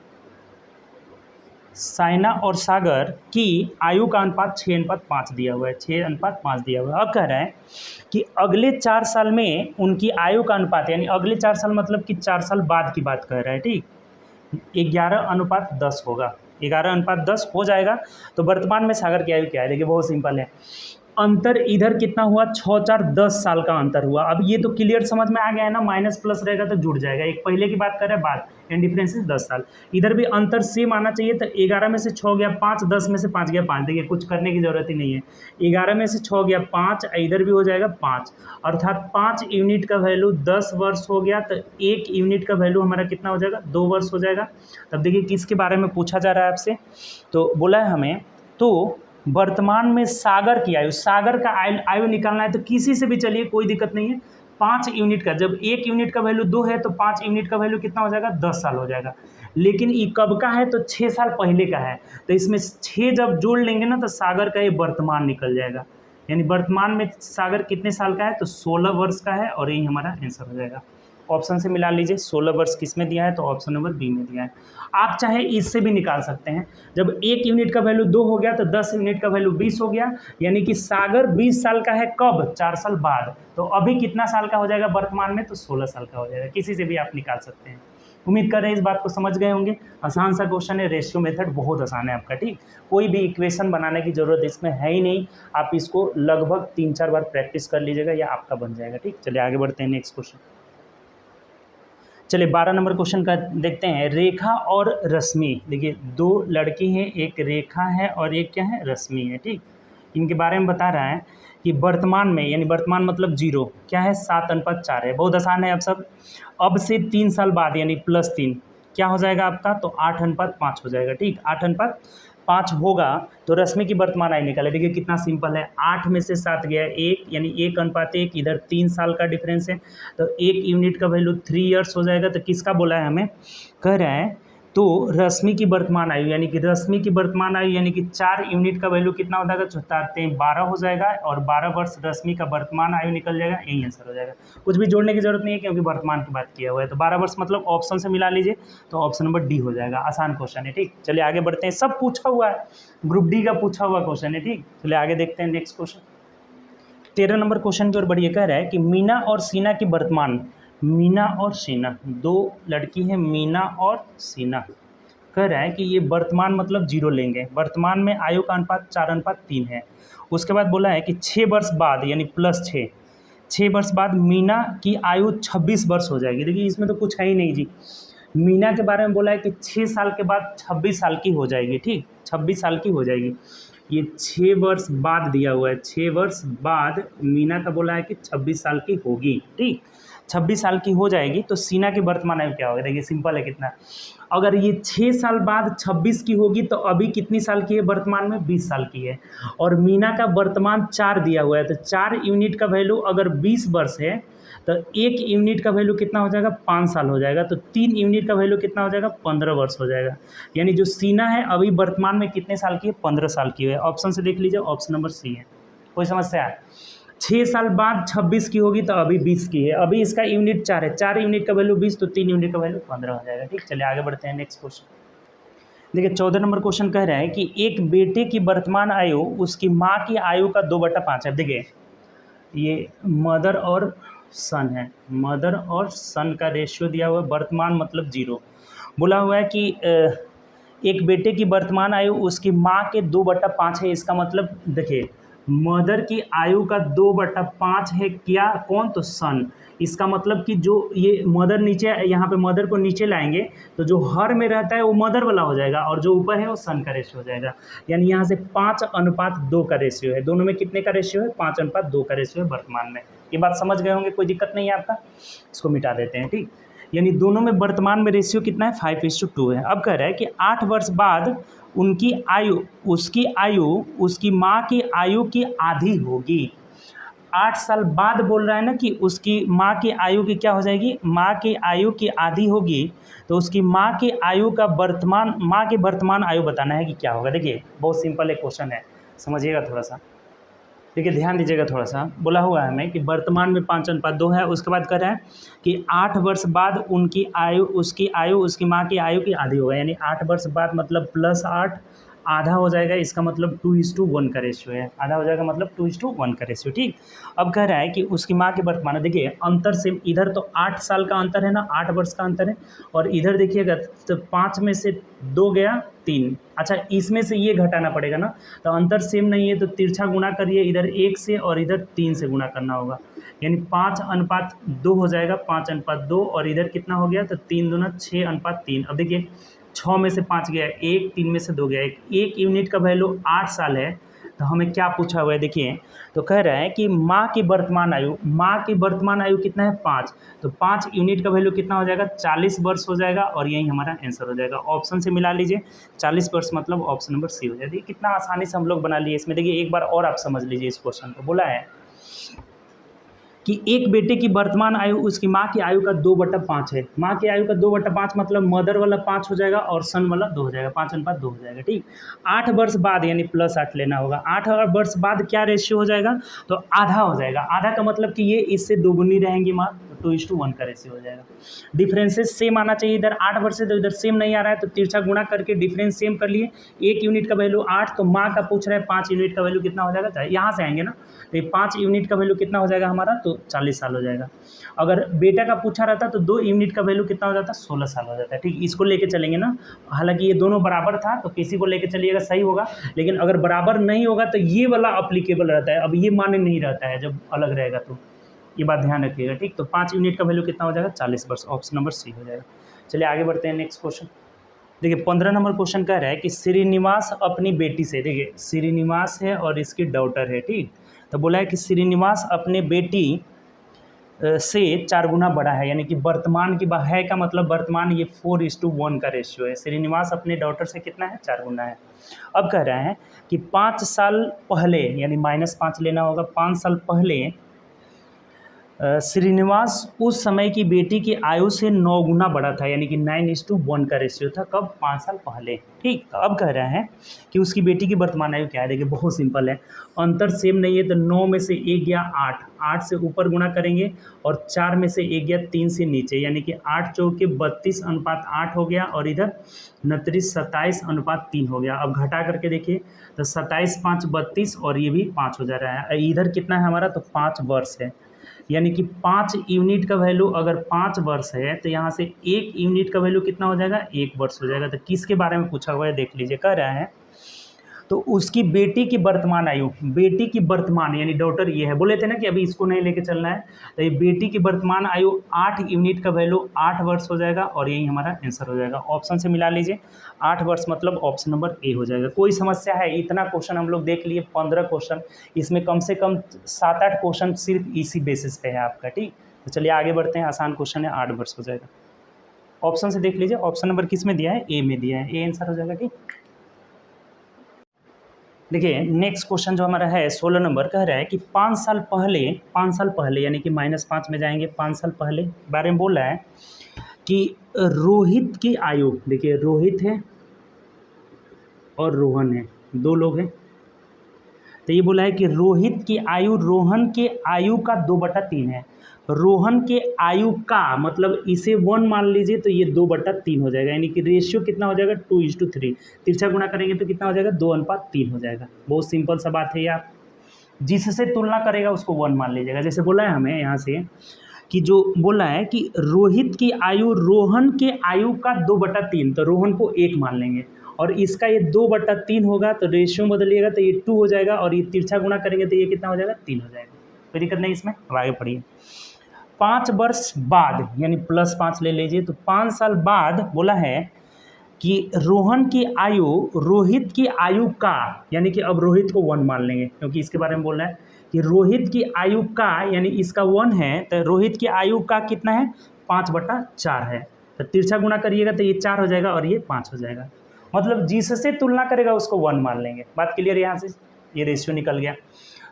साइना और सागर की आयु का अनुपात 6:5 दिया हुआ है, 6:5 दिया हुआ है। अब कह रहा है कि अगले 4 साल में उनकी आयु का अनुपात, यानी अगले 4 साल मतलब कि 4 साल बाद की बात कह रहा है, ठीक, 11:10 होगा, 11:10 हो जाएगा। तो वर्तमान में सागर की आयु क्या है, देखिए बहुत सिंपल है। अंतर इधर कितना हुआ, 6 4 10 साल का अंतर हुआ। अब ये तो क्लियर समझ में आ गया है ना, माइनस प्लस रहेगा तो जुड़ जाएगा। एक पहले की बात कर रहे हैं, बाद एंड डिफरेंस इज 10 साल। इधर भी अंतर सेम आना चाहिए, तो 11 में से 6 गया 5, 10 में से 5 गया 5। देखिए कुछ करने की जरूरत ही नहीं है, 11 में से 6 गया 5, इधर भी हो जाएगा 5, अर्थात 5 यूनिट का वैल्यू 10 वर्ष हो गया, तो 1 यूनिट का वैल्यू हमारा कितना हो जाएगा, 2 वर्ष हो जाएगा। तब देखिए किसके बारे में पूछा जा रहा है आपसे, तो बोला है हमें तो वर्तमान में सागर की आयु, सागर का आयु निकालना है, तो किसी से भी चलिए कोई दिक्कत नहीं है। 5 यूनिट का, जब 1 यूनिट का वैल्यू 2 है तो 5 यूनिट का वैल्यू कितना हो जाएगा, 10 साल हो जाएगा। लेकिन ये कब का है, तो 6 साल पहले का है, तो इसमें 6 जब जोड़ लेंगे ना तो सागर का ये वर्तमान निकल जाएगा। यानी वर्तमान में सागर कितने साल का है, तो 16 वर्ष का है, और यही हमारा आंसर हो जाएगा। ऑप्शन से मिला लीजिए, 16 वर्ष किस में दिया है, तो ऑप्शन नंबर बी में दिया है। आप चाहे इससे भी निकाल सकते हैं, जब 1 यूनिट का वैल्यू 2 हो गया तो 10 यूनिट का वैल्यू 20 हो गया, यानी कि सागर 20 साल का है, कब, 4 साल बाद। तो अभी कितना साल का हो जाएगा वर्तमान में, तो 16 साल का हो जाएगा। किसी से भी आप निकाल सकते हैं। उम्मीद कर रहे हैं इस बात को समझ गए होंगे। आसान सा क्वेश्चन है, रेशियो मेथड बहुत आसान है आपका, ठीक। कोई भी इक्वेशन बनाने की जरूरत इसमें है ही नहीं, आप इसको लगभग 3-4 बार प्रैक्टिस कर लीजिएगा या आपका बन जाएगा, ठीक। चलिए आगे बढ़ते हैं नेक्स्ट क्वेश्चन। चलिए 12 नंबर क्वेश्चन का देखते हैं, रेखा और रश्मि। देखिए 2 लड़की हैं, एक रेखा है और एक क्या है, रश्मि है, ठीक। इनके बारे में बता रहा है कि वर्तमान में, यानी वर्तमान मतलब 0 क्या है, 7:4 है। बहुत आसान है, अब सब अब से 3 साल बाद यानी +3 क्या हो जाएगा आपका, तो 8:5 हो जाएगा, ठीक। 8:5 होगा तो रश्मि की वर्तमान आयु निकाले। देखिए कितना सिंपल है, 8 में से 7 गया 1, यानी 1:1। इधर 3 साल का डिफरेंस है, तो 1 यूनिट का वैल्यू 3 ईयर्स हो जाएगा। तो किसका बोला है हमें, कह रहा है तो रश्मि की वर्तमान आयु, यानी कि रश्मि की वर्तमान आयु यानी कि 4 यूनिट का वैल्यू कितना हो जाएगा, 12 हो जाएगा, और 12 वर्ष रश्मि का वर्तमान आयु निकल जाएगा, यही आंसर हो जाएगा। कुछ भी जोड़ने की जरूरत नहीं है, क्योंकि वर्तमान की बात किया हुआ है। तो 12 वर्ष मतलब ऑप्शन से मिला लीजिए, तो ऑप्शन नंबर डी हो जाएगा। आसान क्वेश्चन है, ठीक। चलिए आगे बढ़ते हैं, सब पूछा हुआ है, ग्रुप डी का पूछा हुआ क्वेश्चन है, ठीक। चलिए आगे देखते हैं नेक्स्ट क्वेश्चन। 13 नंबर क्वेश्चन की ओर बढ़िए। कह रहा है कि मीना और सीना की वर्तमान, मीना और सीना 2 लड़की हैं, मीना और सीना। कह रहा है कि ये वर्तमान मतलब 0 लेंगे, वर्तमान में आयु का अनुपात 4:3 है। उसके बाद बोला है कि 6 वर्ष बाद यानी +6, 6 वर्ष बाद मीना की आयु 26 वर्ष हो जाएगी। देखिए इसमें तो कुछ है ही नहीं जी, मीना के बारे में बोला है कि 6 साल के बाद 26 साल की हो जाएगी, ठीक, 26 साल की हो जाएगी। ये 6 वर्ष बाद दिया हुआ है, 6 वर्ष बाद मीना का बोला है कि 26 साल की होगी, ठीक, 26 साल की हो जाएगी। तो सीना की वर्तमान आयु क्या होगी, देखिए सिंपल है कितना, अगर ये 6 साल बाद 26 की होगी तो अभी कितनी साल की है, वर्तमान में 20 साल की है। और मीना का वर्तमान 4 दिया हुआ है, तो 4 यूनिट का वैल्यू अगर 20 वर्ष है तो 1 यूनिट का वैल्यू कितना हो जाएगा, 5 साल हो जाएगा। तो 3 यूनिट का वैल्यू कितना हो जाएगा, 15 वर्ष हो जाएगा। यानी जो सीना है अभी वर्तमान में कितने साल की है, 15 साल की है। ऑप्शन से देख लीजिए, ऑप्शन नंबर सी है। कोई समस्या है, 6 साल बाद 26 की होगी तो अभी 20 की है, अभी इसका यूनिट 4 है, 4 यूनिट का वैल्यू 20, तो 3 यूनिट का वैल्यू 15 हो जाएगा, ठीक। चलिए आगे बढ़ते हैं नेक्स्ट क्वेश्चन। देखिए 14 नंबर क्वेश्चन कह रहा है कि एक बेटे की वर्तमान आयु उसकी माँ की आयु का 2/5 है। देखिए ये मदर और सन है, मदर और सन का रेशियो दिया हुआ है, वर्तमान मतलब 0, बोला हुआ है कि एक बेटे की वर्तमान आयु उसकी माँ के 2/5 है। इसका मतलब देखिए, मदर की आयु का 2/5 है क्या, कौन, तो सन। इसका मतलब कि जो ये मदर नीचे, यहाँ पे मदर को नीचे लाएंगे तो जो हर में रहता है वो मदर वाला हो जाएगा और जो ऊपर है वो सन का रेशियो हो जाएगा। यानी यहाँ से 5:2 का रेशियो है। दोनों में कितने का रेशियो है, 5:2 का रेशियो है वर्तमान में। ये बात समझ गए होंगे, कोई दिक्कत नहीं है आपका। इसको मिटा देते हैं, ठीक। यानी दोनों में वर्तमान में रेशियो कितना है, 5:2 है। अब कह रहा है कि 8 वर्ष बाद उनकी आयु, उसकी आयु उसकी माँ की आयु की आधी होगी। 8 साल बाद बोल रहा है ना कि उसकी माँ की आयु की क्या हो जाएगी, माँ की आयु की आधी होगी। तो उसकी माँ की आयु का वर्तमान, माँ की वर्तमान आयु बताना है कि क्या होगा। देखिए बहुत सिंपल एक क्वेश्चन है, समझिएगा थोड़ा सा। देखिए ध्यान दीजिएगा थोड़ा सा। बोला हुआ है हमें कि वर्तमान में 5:2 है। उसके बाद कह रहा है कि 8 वर्ष बाद उनकी आयु, उसकी आयु उसकी माँ की आयु की आधी होगा। यानी 8 वर्ष बाद मतलब +8 आधा हो जाएगा। इसका मतलब 2:1 का रेशियो है। आधा हो जाएगा मतलब 2:1 का रेशियो, ठीक। अब कह रहा है कि उसकी माँ की वर्तमान, देखिए अंतर से इधर तो 8 साल का अंतर है ना, 8 वर्ष का अंतर है। और इधर देखिएगा तो 5 में से 2 गया 3। अच्छा इसमें से ये घटाना पड़ेगा ना, तो अंतर सेम नहीं है तो तिरछा गुणा करिए, इधर 1 से और इधर 3 से गुणा करना होगा। यानी 5:2 हो जाएगा, 5:2। और इधर कितना हो गया, तो 3 दूना 6:3। अब देखिए 6 में से 5 गया 1, 3 में से 2 गया 1। 1 यूनिट का वैल्यू 8 साल है। तो हमें क्या पूछा हुआ है, देखिए तो कह रहा है कि माँ की वर्तमान आयु, माँ की वर्तमान आयु कितना है, 5। तो 5 यूनिट का वैल्यू कितना हो जाएगा, 40 वर्ष हो जाएगा। और यही हमारा आंसर हो जाएगा। ऑप्शन से मिला लीजिए, 40 वर्ष मतलब ऑप्शन नंबर सी हो जाएगी। कितना आसानी से हम लोग बना लिए इसमें। देखिए एक बार और आप समझ लीजिए इस क्वेश्चन को। बोला है कि एक बेटे की वर्तमान आयु उसकी माँ की आयु का 2/5 है। माँ की आयु का 2/5 मतलब मदर वाला 5 हो जाएगा और सन वाला 2 हो जाएगा, 5:2 हो जाएगा, ठीक। 8 वर्ष बाद यानी +8 लेना होगा। 8 वर्ष बाद क्या रेशियो हो जाएगा, तो आधा हो जाएगा। आधा का मतलब कि ये इससे दोगुनी रहेंगी माँ, 2:1 का रेशियो हो जाएगा। डिफरेंसेस सेम आना चाहिए। इधर 8 वर्ष से तो इधर सेम नहीं आ रहा है, तो तिरछा गुणा करके डिफरेंस सेम कर लिए। 1 यूनिट का वैल्यू 8, तो माँ का पूछ रहा है 5 यूनिट का वैल्यू कितना हो जाएगा, यहाँ से आएंगे ना। तो ये 5 यूनिट का वैल्यू कितना हो जाएगा हमारा, तो 40 साल हो जाएगा। अगर बेटा का पूछा रहता तो 2 यूनिट का वैल्यू कितना हो जाता, 16 साल हो जाता है, ठीक। इसको लेके चलेंगे ना। हालांकि ये दोनों बराबर था तो किसी को लेके चलिएगा सही होगा, लेकिन अगर बराबर नहीं होगा तो ये वाला अप्लीकेबल रहता है। अब ये मान्य नहीं रहता है जब अलग रहेगा, तो ये बात ध्यान रखिएगा, ठीक। तो 5 यूनिट का वैल्यू कितना हो जाएगा, 40 वर्ष। ऑप्शन नंबर सी हो जाएगा। चलिए आगे बढ़ते हैं नेक्स्ट क्वेश्चन। देखिए 15 नंबर क्वेश्चन कह रहा है कि श्रीनिवास अपनी बेटी से, देखिए श्रीनिवास है और इसकी डॉटर है, ठीक। तो बोला है कि श्रीनिवास अपने बेटी से 4 गुना बड़ा है। यानी कि वर्तमान की है का मतलब वर्तमान, ये 4:1 का रेशियो है। श्रीनिवास अपने डॉटर से कितना है, 4 गुना है। अब कह रहा है कि 5 साल पहले, यानी -5 लेना होगा, 5 साल पहले श्रीनिवास उस समय की बेटी की आयु से 9 गुना बड़ा था। यानी कि 9:1 का रेशियो था। कब, 5 साल पहले, ठीक। तो अब कह रहा है कि उसकी बेटी की वर्तमान आयु क्या है। देखिए बहुत सिंपल है, अंतर सेम नहीं है तो 9 में से 1 गया 8, 8 से ऊपर गुणा करेंगे और 4 में से 1 गया 3 से नीचे। यानी कि 8 चौके 32:8 हो गया और इधर 29 27:3 हो गया। अब घटा करके देखिए तो 27 5 32 और ये भी 5 हो जा रहा है। इधर कितना है हमारा, तो 5 वर्ष है। यानी कि 5 यूनिट का वैल्यू अगर 5 वर्ष है तो यहाँ से 1 यूनिट का वैल्यू कितना हो जाएगा, 1 वर्ष हो जाएगा। तो किसके बारे में पूछा हुआ है देख लीजिए। कह रहा है तो उसकी बेटी की वर्तमान आयु, बेटी की वर्तमान यानी डॉटर ये है। बोले थे ना कि अभी इसको नहीं लेके चलना है। तो ये बेटी की वर्तमान आयु 8 यूनिट का वैल्यू 8 वर्ष हो जाएगा और यही हमारा आंसर हो जाएगा। ऑप्शन से मिला लीजिए, 8 वर्ष मतलब ऑप्शन नंबर ए हो जाएगा। कोई समस्या है, इतना क्वेश्चन हम लोग देख लिए, 15 क्वेश्चन, इसमें कम से कम 7-8 क्वेश्चन सिर्फ इसी बेसिस पे है आपका, ठीक। तो चलिए आगे बढ़ते हैं। आसान क्वेश्चन है, 8 वर्ष हो जाएगा। ऑप्शन से देख लीजिए, ऑप्शन नंबर किस में दिया है, ए में दिया है, ए आंसर हो जाएगा, ठीक। देखिए नेक्स्ट क्वेश्चन जो हमारा है 16 नंबर, कह रहा है कि 5 साल पहले यानी कि -5 में जाएंगे, 5 साल पहले बारे में बोल रहा है कि रोहित की आयु, देखिए रोहित है और रोहन है, 2 लोग हैं। तो ये बोला है कि रोहित की आयु रोहन के आयु का 2/3 है। रोहन के आयु का मतलब इसे 1 मान लीजिए तो ये 2/3 हो जाएगा। यानी कि रेशियो कितना हो जाएगा, 2:3। तिरछा गुणा करेंगे तो कितना हो जाएगा, 2:3 हो जाएगा। बहुत सिंपल सा बात है यार। जिससे तुलना करेगा उसको 1 मान लीजिएगा। जैसे बोला है हमें यहाँ से कि जो बोला है कि रोहित की आयु रोहन के आयु का 2/3, तो रोहन को 1 मान लेंगे और इसका ये 2/3 होगा तो रेशियो बदलिएगा तो ये 2 हो जाएगा और ये तिरछा गुणा करेंगे तो ये कितना हो जाएगा 3 हो जाएगा। कोई दिक्कत नहीं इसमें। अब आगे पढ़िए। 5 वर्ष बाद यानी +5 ले लीजिए, तो 5 साल बाद बोला है कि रोहन की आयु रोहित की आयु का, यानी कि अब रोहित को 1 मान लेंगे क्योंकि इसके बारे में बोल रहा है कि रोहित की आयु का, यानी इसका 1 है तो रोहित की आयु का कितना है 5/4 है, तो तिरछा गुणा करिएगा तो ये 4 हो जाएगा और ये 5 हो जाएगा। मतलब जिससे तुलना करेगा उसको 1 मान लेंगे। बात क्लियर? यहाँ से ये रेशियो निकल गया।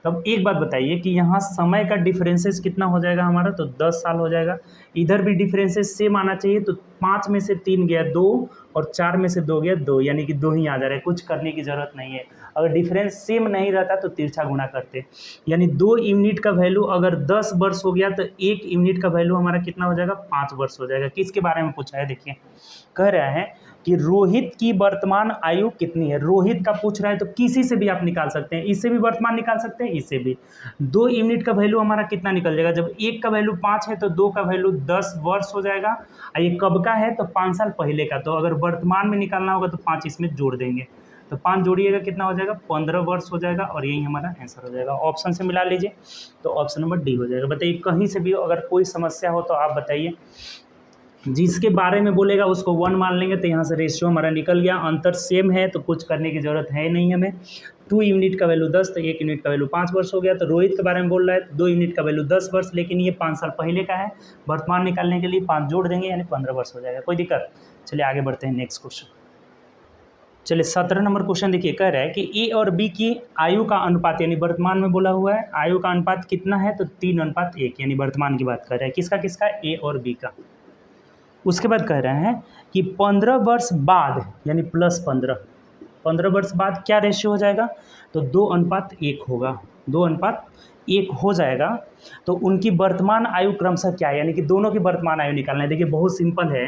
तो अब एक बात बताइए कि यहाँ समय का डिफरेंसेस कितना हो जाएगा हमारा, तो 10 साल हो जाएगा। इधर भी डिफरेंसेस सेम आना चाहिए, तो 5 में से 3 गया 2 और 4 में से 2 गया 2, यानी कि 2 ही आ जा रहा है, कुछ करने की ज़रूरत नहीं है। अगर डिफरेंस सेम नहीं रहता तो तिरछा गुणा करते, यानी 2 यूनिट का वैल्यू अगर 10 वर्ष हो गया तो 1 यूनिट का वैल्यू हमारा कितना हो जाएगा 5 वर्ष हो जाएगा। किसके बारे में पूछा है? देखिए कह रहा है कि रोहित की वर्तमान आयु कितनी है। रोहित का पूछ रहा है तो किसी से भी आप निकाल सकते हैं, इससे भी वर्तमान निकाल सकते हैं, इससे भी। 2 यूनिट का वैल्यू हमारा कितना निकल जाएगा, जब 1 का वैल्यू 5 है तो 2 का वैल्यू 10 वर्ष हो जाएगा। और ये कब का है, तो 5 साल पहले का, तो अगर वर्तमान में निकालना होगा तो 5 इसमें जोड़ देंगे, तो 5 जोड़िएगा कितना हो जाएगा 15 वर्ष हो जाएगा और यही हमारा आंसर हो जाएगा। ऑप्शन से मिला लीजिए तो ऑप्शन नंबर डी हो जाएगा। बताइए कहीं से भी अगर कोई समस्या हो तो आप बताइए। जिसके बारे में बोलेगा उसको 1 मान लेंगे, तो यहाँ से रेशियो हमारा निकल गया। अंतर सेम है तो कुछ करने की ज़रूरत है नहीं हमें। 2 यूनिट का वैल्यू 10 तो 1 यूनिट का वैल्यू 5 वर्ष हो गया। तो रोहित के बारे में बोल रहा है 2 यूनिट का वैल्यू 10 वर्ष, लेकिन ये 5 साल पहले का है। वर्तमान निकालने के लिए 5 जोड़ देंगे यानी 15 वर्ष हो जाएगा। कोई दिक्कत? चलिए आगे बढ़ते हैं नेक्स्ट क्वेश्चन। चलिए 17 नंबर क्वेश्चन देखिए, कह रहा है कि ए और बी की आयु का अनुपात, यानी वर्तमान में बोला हुआ है आयु का अनुपात कितना है, तो 3:1, यानी वर्तमान की बात कर रहा है। किसका किसका? ए और बी का। उसके बाद कह रहे हैं कि 15 वर्ष बाद यानी +15 वर्ष बाद क्या रेशियो हो जाएगा, तो 2:1 होगा। 2:1 हो जाएगा तो उनकी वर्तमान आयु क्रमशः क्या है, यानी कि दोनों की वर्तमान आयु निकालना है। देखिए बहुत सिंपल है,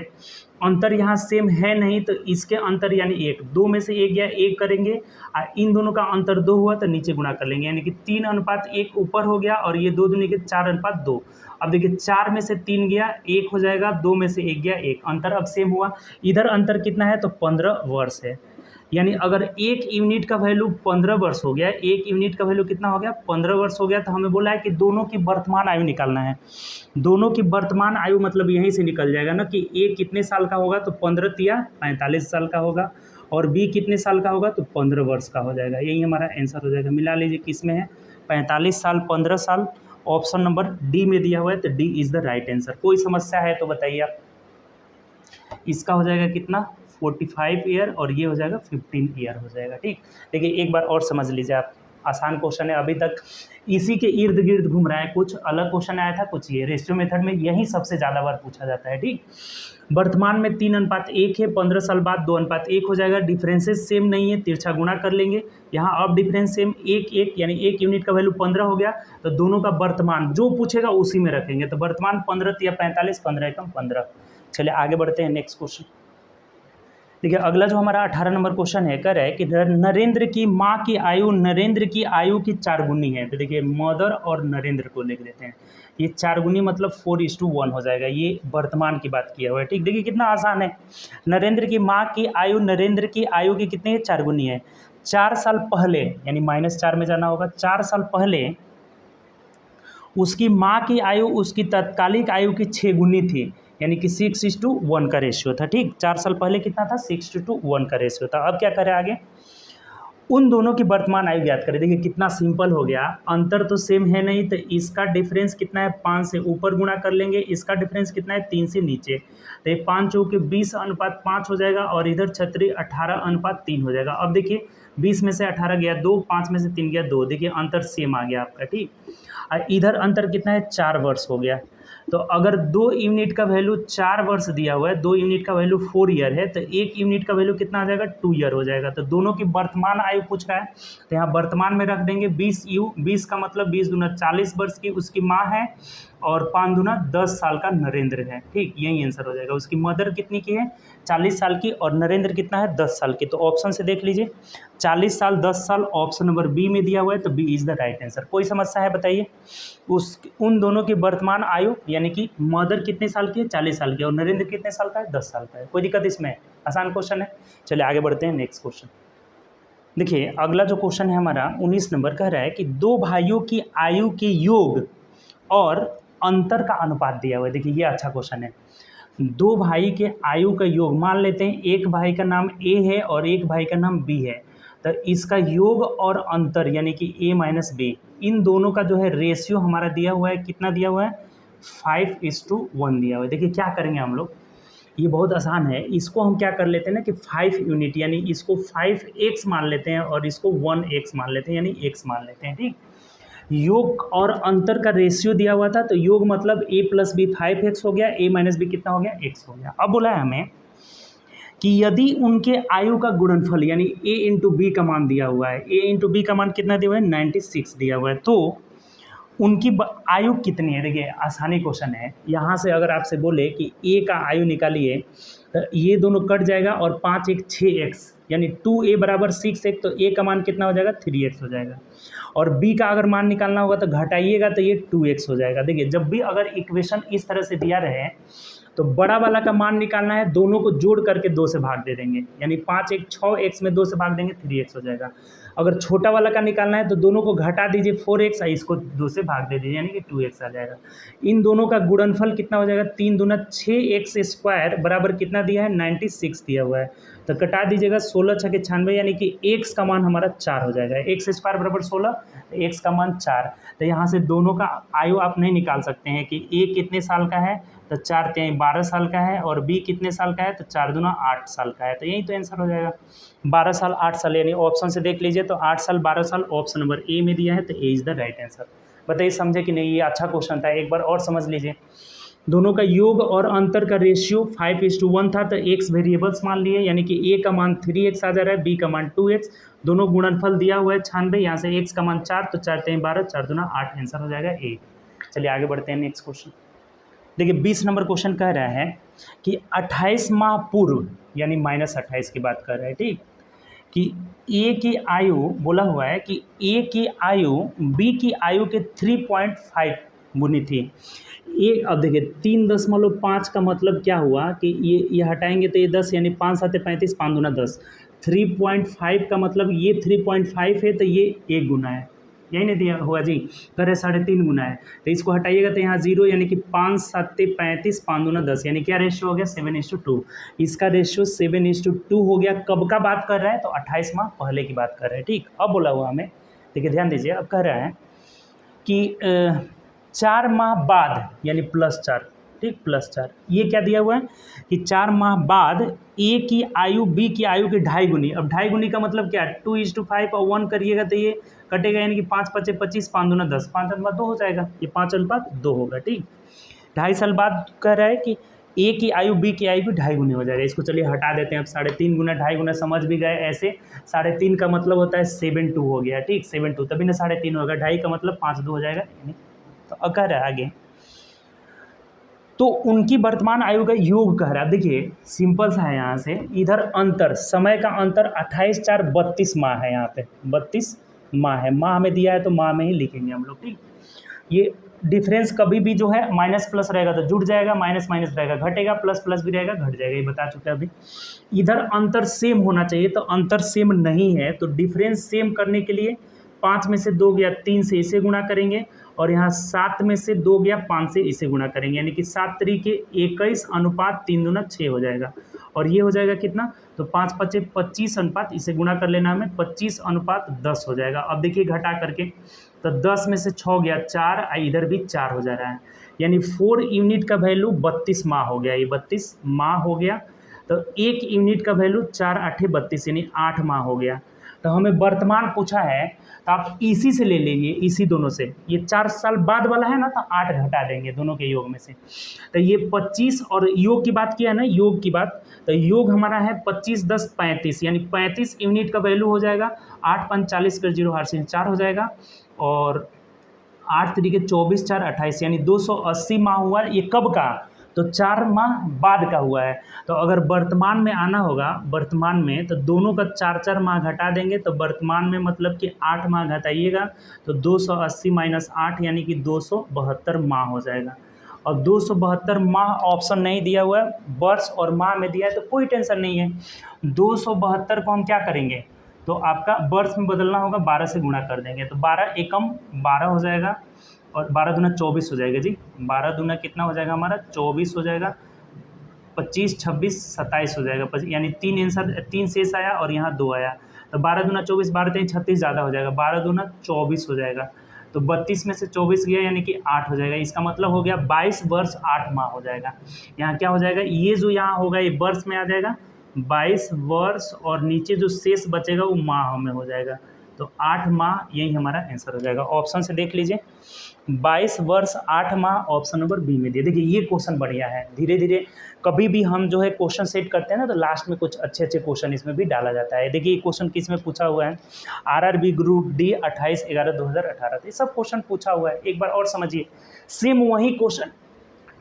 अंतर यहाँ सेम है नहीं तो इसके अंतर यानी 1, 2 में से 1 गया 1 करेंगे और इन दोनों का अंतर 2 हुआ तो नीचे गुणा कर लेंगे, यानी कि 3:1 ऊपर हो गया और ये 2 दूनी के 4:2। अब देखिए 4 में से 3 गया 1 हो जाएगा, 2 में से 1 गया 1, अंतर अब सेम हुआ। इधर अंतर कितना है, तो 15 वर्ष है। यानी अगर 1 यूनिट का वैल्यू 15 वर्ष हो गया, 1 यूनिट का वैल्यू कितना हो गया 15 वर्ष हो गया, तो हमें बोला है कि दोनों की वर्तमान आयु निकालना है। दोनों की वर्तमान आयु मतलब यहीं से निकल जाएगा ना कि ए कितने साल का होगा, तो 15 × 45 साल का होगा और बी कितने साल का होगा, तो 15 वर्ष का हो जाएगा। यही हमारा आंसर हो जाएगा। मिला लीजिए किस में है, 45 साल 15 साल, ऑप्शन नंबर डी में दिया हुआ है, तो D is the right answer. कोई समस्या है तो बताइए आप। इसका हो जाएगा कितना 45 ईयर और ये हो जाएगा 15 ईयर हो जाएगा। ठीक, देखिए एक बार और समझ लीजिए आप, आसान क्वेश्चन है, अभी तक इसी के इर्द गिर्द घूम रहा है। कुछ अलग क्वेश्चन आया था, कुछ ये रेशियो मेथड में यही सबसे ज़्यादा बार पूछा जाता है। ठीक, वर्तमान में 3:1 है, 15 साल बाद 2:1 हो जाएगा। डिफरेंसेस सेम नहीं है, तिरछा गुणा कर लेंगे। यहाँ अब डिफरेंस सेम 1 यानी 1 यूनिट का वैल्यू 15 हो गया, तो दोनों का वर्तमान जो पूछेगा उसी में रखेंगे। तो वर्तमान 15 या 45, 15 एकम 15। चलिए आगे बढ़ते हैं नेक्स्ट क्वेश्चन। देखिए अगला जो हमारा 18 नंबर क्वेश्चन है, कह रहा है कि नरेंद्र की माँ की आयु नरेंद्र की आयु की 4 गुनी है। तो देखिए मदर और नरेंद्र को लिख देते हैं। ये 4 गुनी मतलब 4:1 हो जाएगा। ये वर्तमान की बात किया हुआ है। ठीक, देखिए कितना आसान है। नरेंद्र की माँ की आयु नरेंद्र की आयु की कितनी है, 4 गुनी है। 4 साल पहले यानी -4 में जाना होगा। 4 साल पहले उसकी माँ की आयु उसकी तत्कालिक आयु की 6 गुनी थी, यानी कि 6:1 का रेशियो था। ठीक, 4 साल पहले कितना था, 6:1 का रेशियो था। अब क्या करें आगे, उन दोनों की वर्तमान आयु ज्ञात करें। देखिए कितना सिंपल हो गया, अंतर तो सेम है नहीं, तो इसका डिफरेंस कितना है 5 से ऊपर गुणा कर लेंगे, इसका डिफरेंस कितना है 3 से नीचे, तो ये 5 चौके 20:5 हो जाएगा और इधर 36 18:3 हो जाएगा। अब देखिए 20 में से 18 गया 2, 5 में से 3 गया 2, देखिए अंतर सेम आ गया आपका। ठीक, और इधर अंतर कितना है 4 वर्ष हो गया। तो अगर 2 यूनिट का वैल्यू 4 वर्ष दिया हुआ है, 2 यूनिट का वैल्यू 4 ईयर है, तो 1 यूनिट का वैल्यू कितना आ जाएगा 2 ईयर हो जाएगा। तो दोनों की वर्तमान आयु पूछ रहा है, तो यहाँ वर्तमान में रख देंगे 20 का मतलब 20 दूना 40 वर्ष की उसकी माँ है और 5 दूना 10 साल का नरेंद्र है। ठीक, यही आंसर हो जाएगा। उसकी मदर कितनी की है 40 साल की और नरेंद्र कितना है 10 साल की। तो ऑप्शन से देख लीजिए 40 साल 10 साल ऑप्शन नंबर बी में दिया हुआ है, तो B is the right answer. कोई समस्या है बताइए। उन दोनों की वर्तमान आयु यानी कि मदर कितने साल की है, 40 साल की, और नरेंद्र कितने साल का है, 10 साल का है। कोई दिक्कत इसमें? आसान क्वेश्चन है। चलिए आगे बढ़ते हैं नेक्स्ट क्वेश्चन। देखिए अगला जो क्वेश्चन है हमारा 19 नंबर, कह रहा है कि दो भाइयों की आयु के योग और अंतर का अनुपात दिया हुआ है। देखिए ये अच्छा क्वेश्चन है। दो भाई के आयु का योग, मान लेते हैं एक भाई का नाम ए है और एक भाई का नाम बी है, तो इसका योग और अंतर यानी कि ए माइनस बी, इन दोनों का जो है रेशियो हमारा दिया हुआ है। कितना दिया हुआ है? 5:1 दिया हुआ है। देखिए क्या करेंगे हम लोग, ये बहुत आसान है। इसको हम क्या कर लेते हैं ना कि 5 यूनिट यानी इसको 5x मान लेते हैं और इसको 1x मान लेते हैं यानी x मान लेते हैं। ठीक, योग और अंतर का रेशियो दिया हुआ था, तो योग मतलब a प्लस बी 5x हो गया, a माइनस बी कितना हो गया, x हो गया। अब बोला है हमें कि यदि उनके आयु का गुणनफल यानी a इंटू बी का मान दिया हुआ है, a इंटू बी का मान कितना दिया हुआ है, 96 दिया हुआ है, तो उनकी आयु कितनी है। देखिए आसानी क्वेश्चन है। यहाँ से अगर आपसे बोले कि ए का आयु निकालिए, तो ये दोनों कट जाएगा और 5 एक 6x यानी 2a बराबर 6x, तो a का मान कितना हो जाएगा, 3x हो जाएगा। और b का अगर मान निकालना होगा तो घटाइएगा तो ये 2x हो जाएगा। देखिए जब भी अगर इक्वेशन इस तरह से दिया रहे तो बड़ा वाला का मान निकालना है, दोनों को जोड़ करके 2 से भाग दे देंगे, यानी 5 एक 6x में 2 से भाग देंगे 3x हो जाएगा। अगर छोटा वाला का निकालना है तो दोनों को घटा दीजिए 4x, इसको 2 से भाग दे दीजिए यानी कि 2x आ जाएगा। इन दोनों का गुणनफल कितना हो जाएगा, 3 दूना 6x स्क्वायर बराबर कितना दिया है, 96 दिया हुआ है, तो कटा दीजिएगा 16 छके 96 यानी कि x का मान हमारा 4 हो जाएगा। x स्क्वायर बराबर 16, तो x का मान 4। तो यहाँ से दोनों का आयु आप नहीं निकाल सकते हैं कि a कितने साल का है, तो 4 3 12 साल का है, और b कितने साल का है, तो 4 दूना 8 साल का है, तो यही तो आंसर हो जाएगा 12 साल 8 साल। यानी ऑप्शन से देख लीजिए तो 8 साल 12 साल ऑप्शन नंबर ए में दिया है, तो A is the right answer. बताइए समझे कि नहीं, ये अच्छा क्वेश्चन था, एक बार और समझ लीजिए। दोनों का योग और अंतर का रेशियो 5:1 था, तो x वेरिएबल्स मान लिए यानी कि a का मान 3x आ जा रहा है, b का मान 2x, दोनों गुणनफल दिया हुआ है 96, यहाँ से x का मान 4, तो 4 3 12 4 दूना 8 आंसर हो जाएगा a। चलिए आगे बढ़ते हैं नेक्स्ट क्वेश्चन। देखिए 20 नंबर क्वेश्चन कह रहा है कि 28 माह पूर्व यानी -28 की बात कर रहा है। ठीक, कि ए की आयु, बोला हुआ है कि ए की आयु बी की आयु के 3.5 गुनी थी। ये अब देखिए 3.5 का मतलब क्या हुआ कि ये हटाएंगे तो ये 10 यानी 5 7 35 5 दूना 10। 3.5 का मतलब ये 3.5 है, तो ये 1 गुना है, यही नहीं दिया हुआ जी, करे 3.5 गुना है, तो इसको हटाइएगा तो यहाँ 0 यानी कि 5 7 35 5 दूना 10 यानी क्या रेशियो हो गया, 7:2। इसका रेशियो 7:2 हो गया। कब का बात कर रहा है, तो 28 माह पहले की बात कर रहे हैं। ठीक, अब बोला हुआ हमें, देखिए ध्यान दीजिए, अब कह रहा है कि 4 माह बाद यानी +4, ठीक +4, ये क्या दिया हुआ है कि 4 माह बाद ए की आयु बी की आयु की 2.5 गुनी। अब 2.5 गुनी का मतलब क्या है, 2:5 और 1 करिएगा तो ये कटेगा यानी कि 5 5 25 5 दूना 10, 5:2 हो जाएगा, ये 5:2 होगा। ठीक, 2.5 साल बाद कह रहा है कि ए की आयु बी की आयु की 2.5 गुनी हो जाएगा। इसको चलिए हटा देते हैं। अब 3.5 गुना 2.5 गुना समझ भी गए, ऐसे 3.5 का मतलब होता है 7:2 हो गया। ठीक, 7:2 तभी ना 3.5 होगा, 2.5 का मतलब 5:2 हो जाएगा। तो अब कह रहा है आगे, तो उनकी वर्तमान आयु का योग कह रहा है। देखिए सिंपल सा है, यहाँ से इधर अंतर, समय का अंतर 28 4 32 माह है, यहाँ पे 32 माह है, माह में दिया है तो माह में ही लिखेंगे हम लोग। ठीक, ये डिफरेंस कभी भी जो है माइनस प्लस रहेगा तो जुड़ जाएगा, माइनस माइनस रहेगा घटेगा, प्लस प्लस भी रहेगा घट जाएगा, ये बता चुके हैं अभी। इधर अंतर सेम होना चाहिए, तो अंतर सेम नहीं है, तो डिफरेंस सेम करने के लिए 5 में से 2 गया 3 से इसे गुणा करेंगे, और यहाँ 7 में से 2 गया 5 से इसे गुणा करेंगे, यानी कि 7 3 21 अनुपात 3 दूना 6 हो जाएगा। और ये हो जाएगा कितना, तो 5 5 25 अनुपात, इसे गुणा कर लेना हमें, 25 अनुपात 10 हो जाएगा। अब देखिए घटा करके, तो 10 में से 6 गया 4, इधर भी 4 हो जा रहा है, यानी 4 यूनिट का वैल्यू 32 माह हो गया, ये 32 माह हो गया। तो 1 यूनिट का वैल्यू 4 8 32 यानी 8 माह हो गया। तो हमें वर्तमान पूछा है, तो आप इसी से ले लीजिए, इसी दोनों से, ये 4 साल बाद वाला है ना, तो 8 घटा देंगे दोनों के योग में से, तो ये 25, और योग की बात किया है ना, योग की बात, तो योग हमारा है 25 10 35 यानी 35 यूनिट का वैल्यू हो जाएगा। 8 5 40 कर 0 हार से 4 हो जाएगा, और 8 3 24 4 28 यानी 280 माह हुआ। ये कब का, तो 4 माह बाद का हुआ है। तो अगर वर्तमान में आना होगा, वर्तमान में, तो दोनों का 4-4 माह घटा देंगे, तो वर्तमान में मतलब कि 8 माह घटाइएगा तो 280 माइनस 8 यानी कि 272 माह हो जाएगा। और 272 माह ऑप्शन नहीं दिया हुआ है, वर्ष और माह में दिया है, तो कोई टेंशन नहीं है। 272 को हम क्या करेंगे, तो आपका वर्ष में बदलना होगा, 12 से गुणा कर देंगे, तो 12 एकम 12 हो जाएगा और 12 दूना 24 हो जाएगा जी। 12 दूना कितना हो जाएगा हमारा, 24 हो जाएगा। 25, 26, 27 हो जाएगा, यानी 3 आंसर, 3 शेष आया और यहाँ 2 आया। तो 12 दूना 24, 12 3 36 ज़्यादा हो जाएगा, 12 दूना 24 हो जाएगा। तो 32 में से 24 गया यानी कि 8 हो जाएगा। इसका मतलब हो गया 22 वर्ष 8 माह हो जाएगा। यहाँ क्या हो जाएगा, ये जो यहाँ होगा ये वर्ष में आ जाएगा, 22 वर्ष, और नीचे जो शेष बचेगा वो माह में हो जाएगा। तो 8 माह यही हमारा आंसर हो जाएगा। ऑप्शन से देख लीजिए, 22 वर्ष 8 माह ऑप्शन नंबर बी में दिए। देखिए ये क्वेश्चन बढ़िया है। धीरे धीरे कभी भी हम जो है क्वेश्चन सेट करते हैं ना, तो लास्ट में कुछ अच्छे अच्छे क्वेश्चन इसमें भी डाला जाता है। देखिए ये क्वेश्चन किस में पूछा हुआ है, आरआरबी ग्रुप डी 28/11/2018। ये सब क्वेश्चन पूछा हुआ है। एक बार और समझिए, सेम वही क्वेश्चन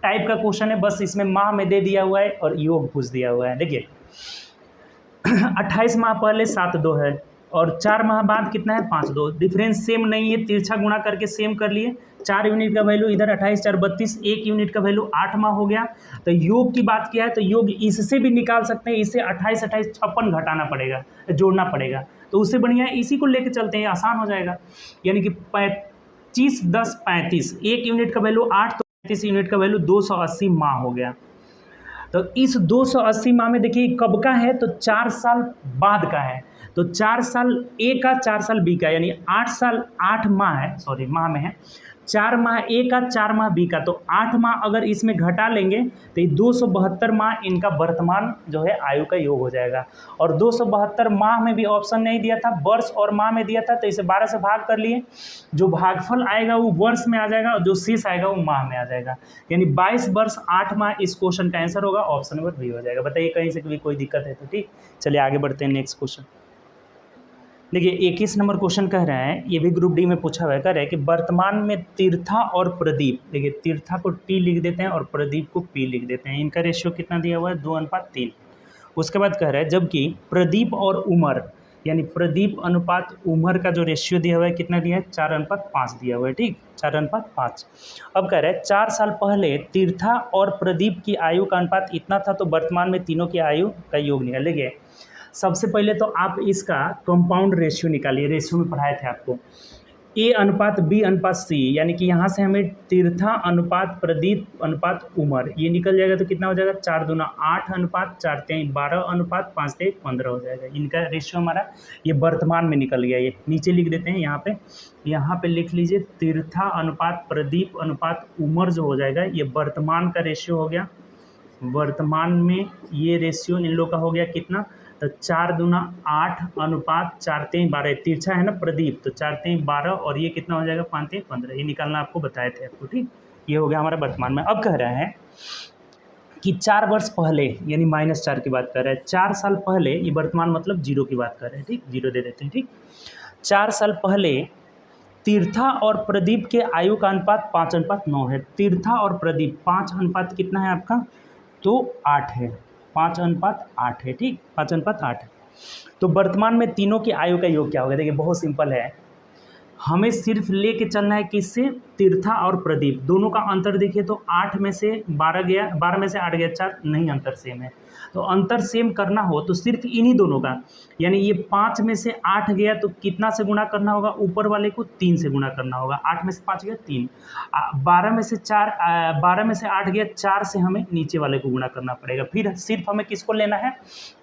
टाइप का क्वेश्चन है, बस इसमें माह में दे दिया हुआ है और योग पूछ दिया हुआ है। देखिए 28 माह पहले 7-2 है और 4 माह बाद कितना है, 5-2। डिफरेंस सेम नहीं है, तिरछा गुणा करके सेम कर लिए। 4 यूनिट का वैल्यू इधर 28 4 32, 1 यूनिट का वैल्यू 8 माह हो गया। तो योग की बात किया है तो योग इससे भी निकाल सकते हैं, इससे 28 28 56 घटाना पड़ेगा, जोड़ना पड़ेगा। तो उससे बढ़िया इसी को लेके चलते हैं, आसान हो जाएगा। यानी कि 25 10 35, 1 यूनिट का वैल्यू 8, तो 35 यूनिट का वैल्यू 280 माह हो गया। तो इस 280 माह में देखिए कब का है, तो 4 साल बाद का है। तो 4 साल ए का, 4 साल बी का, यानी 8 साल 8 माह है, सॉरी माह में है, 4 माह ए का, 4 माह बी का। तो 8 माह अगर इसमें घटा लेंगे तो ये 272 माह इनका वर्तमान जो है आयु का योग हो जाएगा। और 272 माह में भी ऑप्शन नहीं दिया था, वर्ष और माह में दिया था, तो इसे 12 से भाग कर लिए। जो भागफल आएगा वो वर्ष में आ जाएगा और जो शेष आएगा वो माह में आ जाएगा। यानी 22 वर्ष 8 माह इस क्वेश्चन का आंसर होगा, ऑप्शन नंबर बी हो जाएगा। बताइए कहीं से भी कोई दिक्कत है तो ठीक। चलिए आगे बढ़ते हैं नेक्स्ट क्वेश्चन। देखिए 21 नंबर क्वेश्चन कह रहा है, ये भी ग्रुप डी में पूछा हुआ है, कह रहा है कि वर्तमान में तीर्था और प्रदीप, देखिए तीर्था को टी लिख देते हैं और प्रदीप को पी लिख देते हैं, इनका रेशियो कितना दिया हुआ है, 2:3। उसके बाद कह रहा है जबकि प्रदीप और उमर, यानी प्रदीप अनुपात उमर का जो रेशियो दिया हुआ है कितना दिया है, 4:5 दिया हुआ है, ठीक 4:5। अब कह रहा है 4 साल पहले तीर्था और प्रदीप की आयु का अनुपात इतना था, तो वर्तमान में तीनों की आयु का योग निकाल। देखिए सबसे पहले तो आप इसका कंपाउंड रेशियो निकालिए, रेशियो में पढ़ाए थे आपको, ए अनुपात बी अनुपात सी, यानी कि यहाँ से हमें तीर्था अनुपात प्रदीप अनुपात उमर ये निकल जाएगा, तो कितना हो जाएगा, 4 दूना 8 अनुपात 4 3 12 अनुपात 5 3 15 हो जाएगा। इनका रेशियो हमारा ये वर्तमान में निकल गया। ये नीचे लिख देते हैं, यहाँ पे लिख लीजिए तीर्था अनुपात प्रदीप अनुपात उमर जो हो जाएगा ये वर्तमान का रेशियो हो गया। वर्तमान में ये रेशियो इन लोग का हो गया कितना, तो 4 दूना 8 अनुपात 4 3 12, तिरछा है ना प्रदीप, तो 4 3 12 और ये कितना हो जाएगा 5 3 15। ये निकालना आपको बताए थे आपको, ठीक। ये हो गया हमारा वर्तमान में। अब कह रहा है कि 4 वर्ष पहले, यानी -4 की बात कर रहा है, 4 साल पहले, ये वर्तमान मतलब 0 की बात कर रहे हैं, ठीक, 0 दे देते हैं, ठीक। 4 साल पहले तीर्था और प्रदीप के आयु का अनुपात 5:9 है। तीर्था और प्रदीप 5 अनुपात कितना है आपका, तो 8 है, 5:8 है, ठीक, 5:8 है। तो वर्तमान में तीनों की आयु का योग क्या होगा, देखिए बहुत सिंपल है, हमें सिर्फ लेके चलना है किससे, तीर्था और प्रदीप, दोनों का अंतर देखिए तो 8 में से 12 गया, 12 में से 8 गया 4, नहीं अंतर सेम है। तो अंतर सेम करना हो तो सिर्फ इन्हीं दोनों का, यानी ये 5 में से 8 गया तो कितना से गुणा करना होगा, ऊपर वाले को 3 से गुणा करना होगा। 8 में से 5 गया 3, 12 में से 8 गया 4 से हमें नीचे वाले को गुणा करना पड़ेगा। फिर सिर्फ हमें किसको लेना है,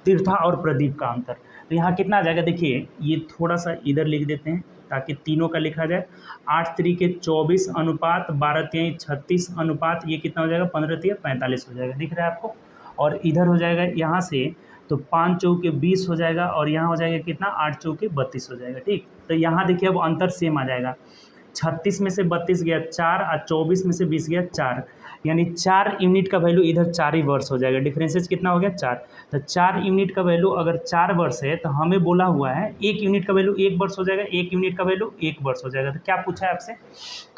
तीर्था और प्रदीप का अंतर। तो यहाँ कितना आ जाएगा, देखिए ये थोड़ा सा इधर लिख देते हैं ताकि तीनों का लिखा जाए। 8 3 24 अनुपात 12 3 36 अनुपात ये कितना हो जाएगा, 15 3 45 हो जाएगा, दिख रहा है आपको। और इधर हो जाएगा यहाँ से तो 5 चौके 20 हो जाएगा और यहाँ हो जाएगा कितना, 8 चौके 32 हो जाएगा, ठीक। तो यहाँ देखिए अब अंतर सेम आ जाएगा, 36 में से 32 गया 4 और 24 में से 20 गया 4, यानी 4 यूनिट का वैल्यू इधर 4 ही वर्ष हो जाएगा। डिफरेंसेस कितना हो गया 4। तो 4 यूनिट का वैल्यू अगर 4 वर्ष है तो हमें बोला हुआ है 1 यूनिट का वैल्यू 1 वर्ष हो जाएगा, 1 यूनिट का वैल्यू 1 वर्ष हो जाएगा। तो क्या पूछा है आपसे,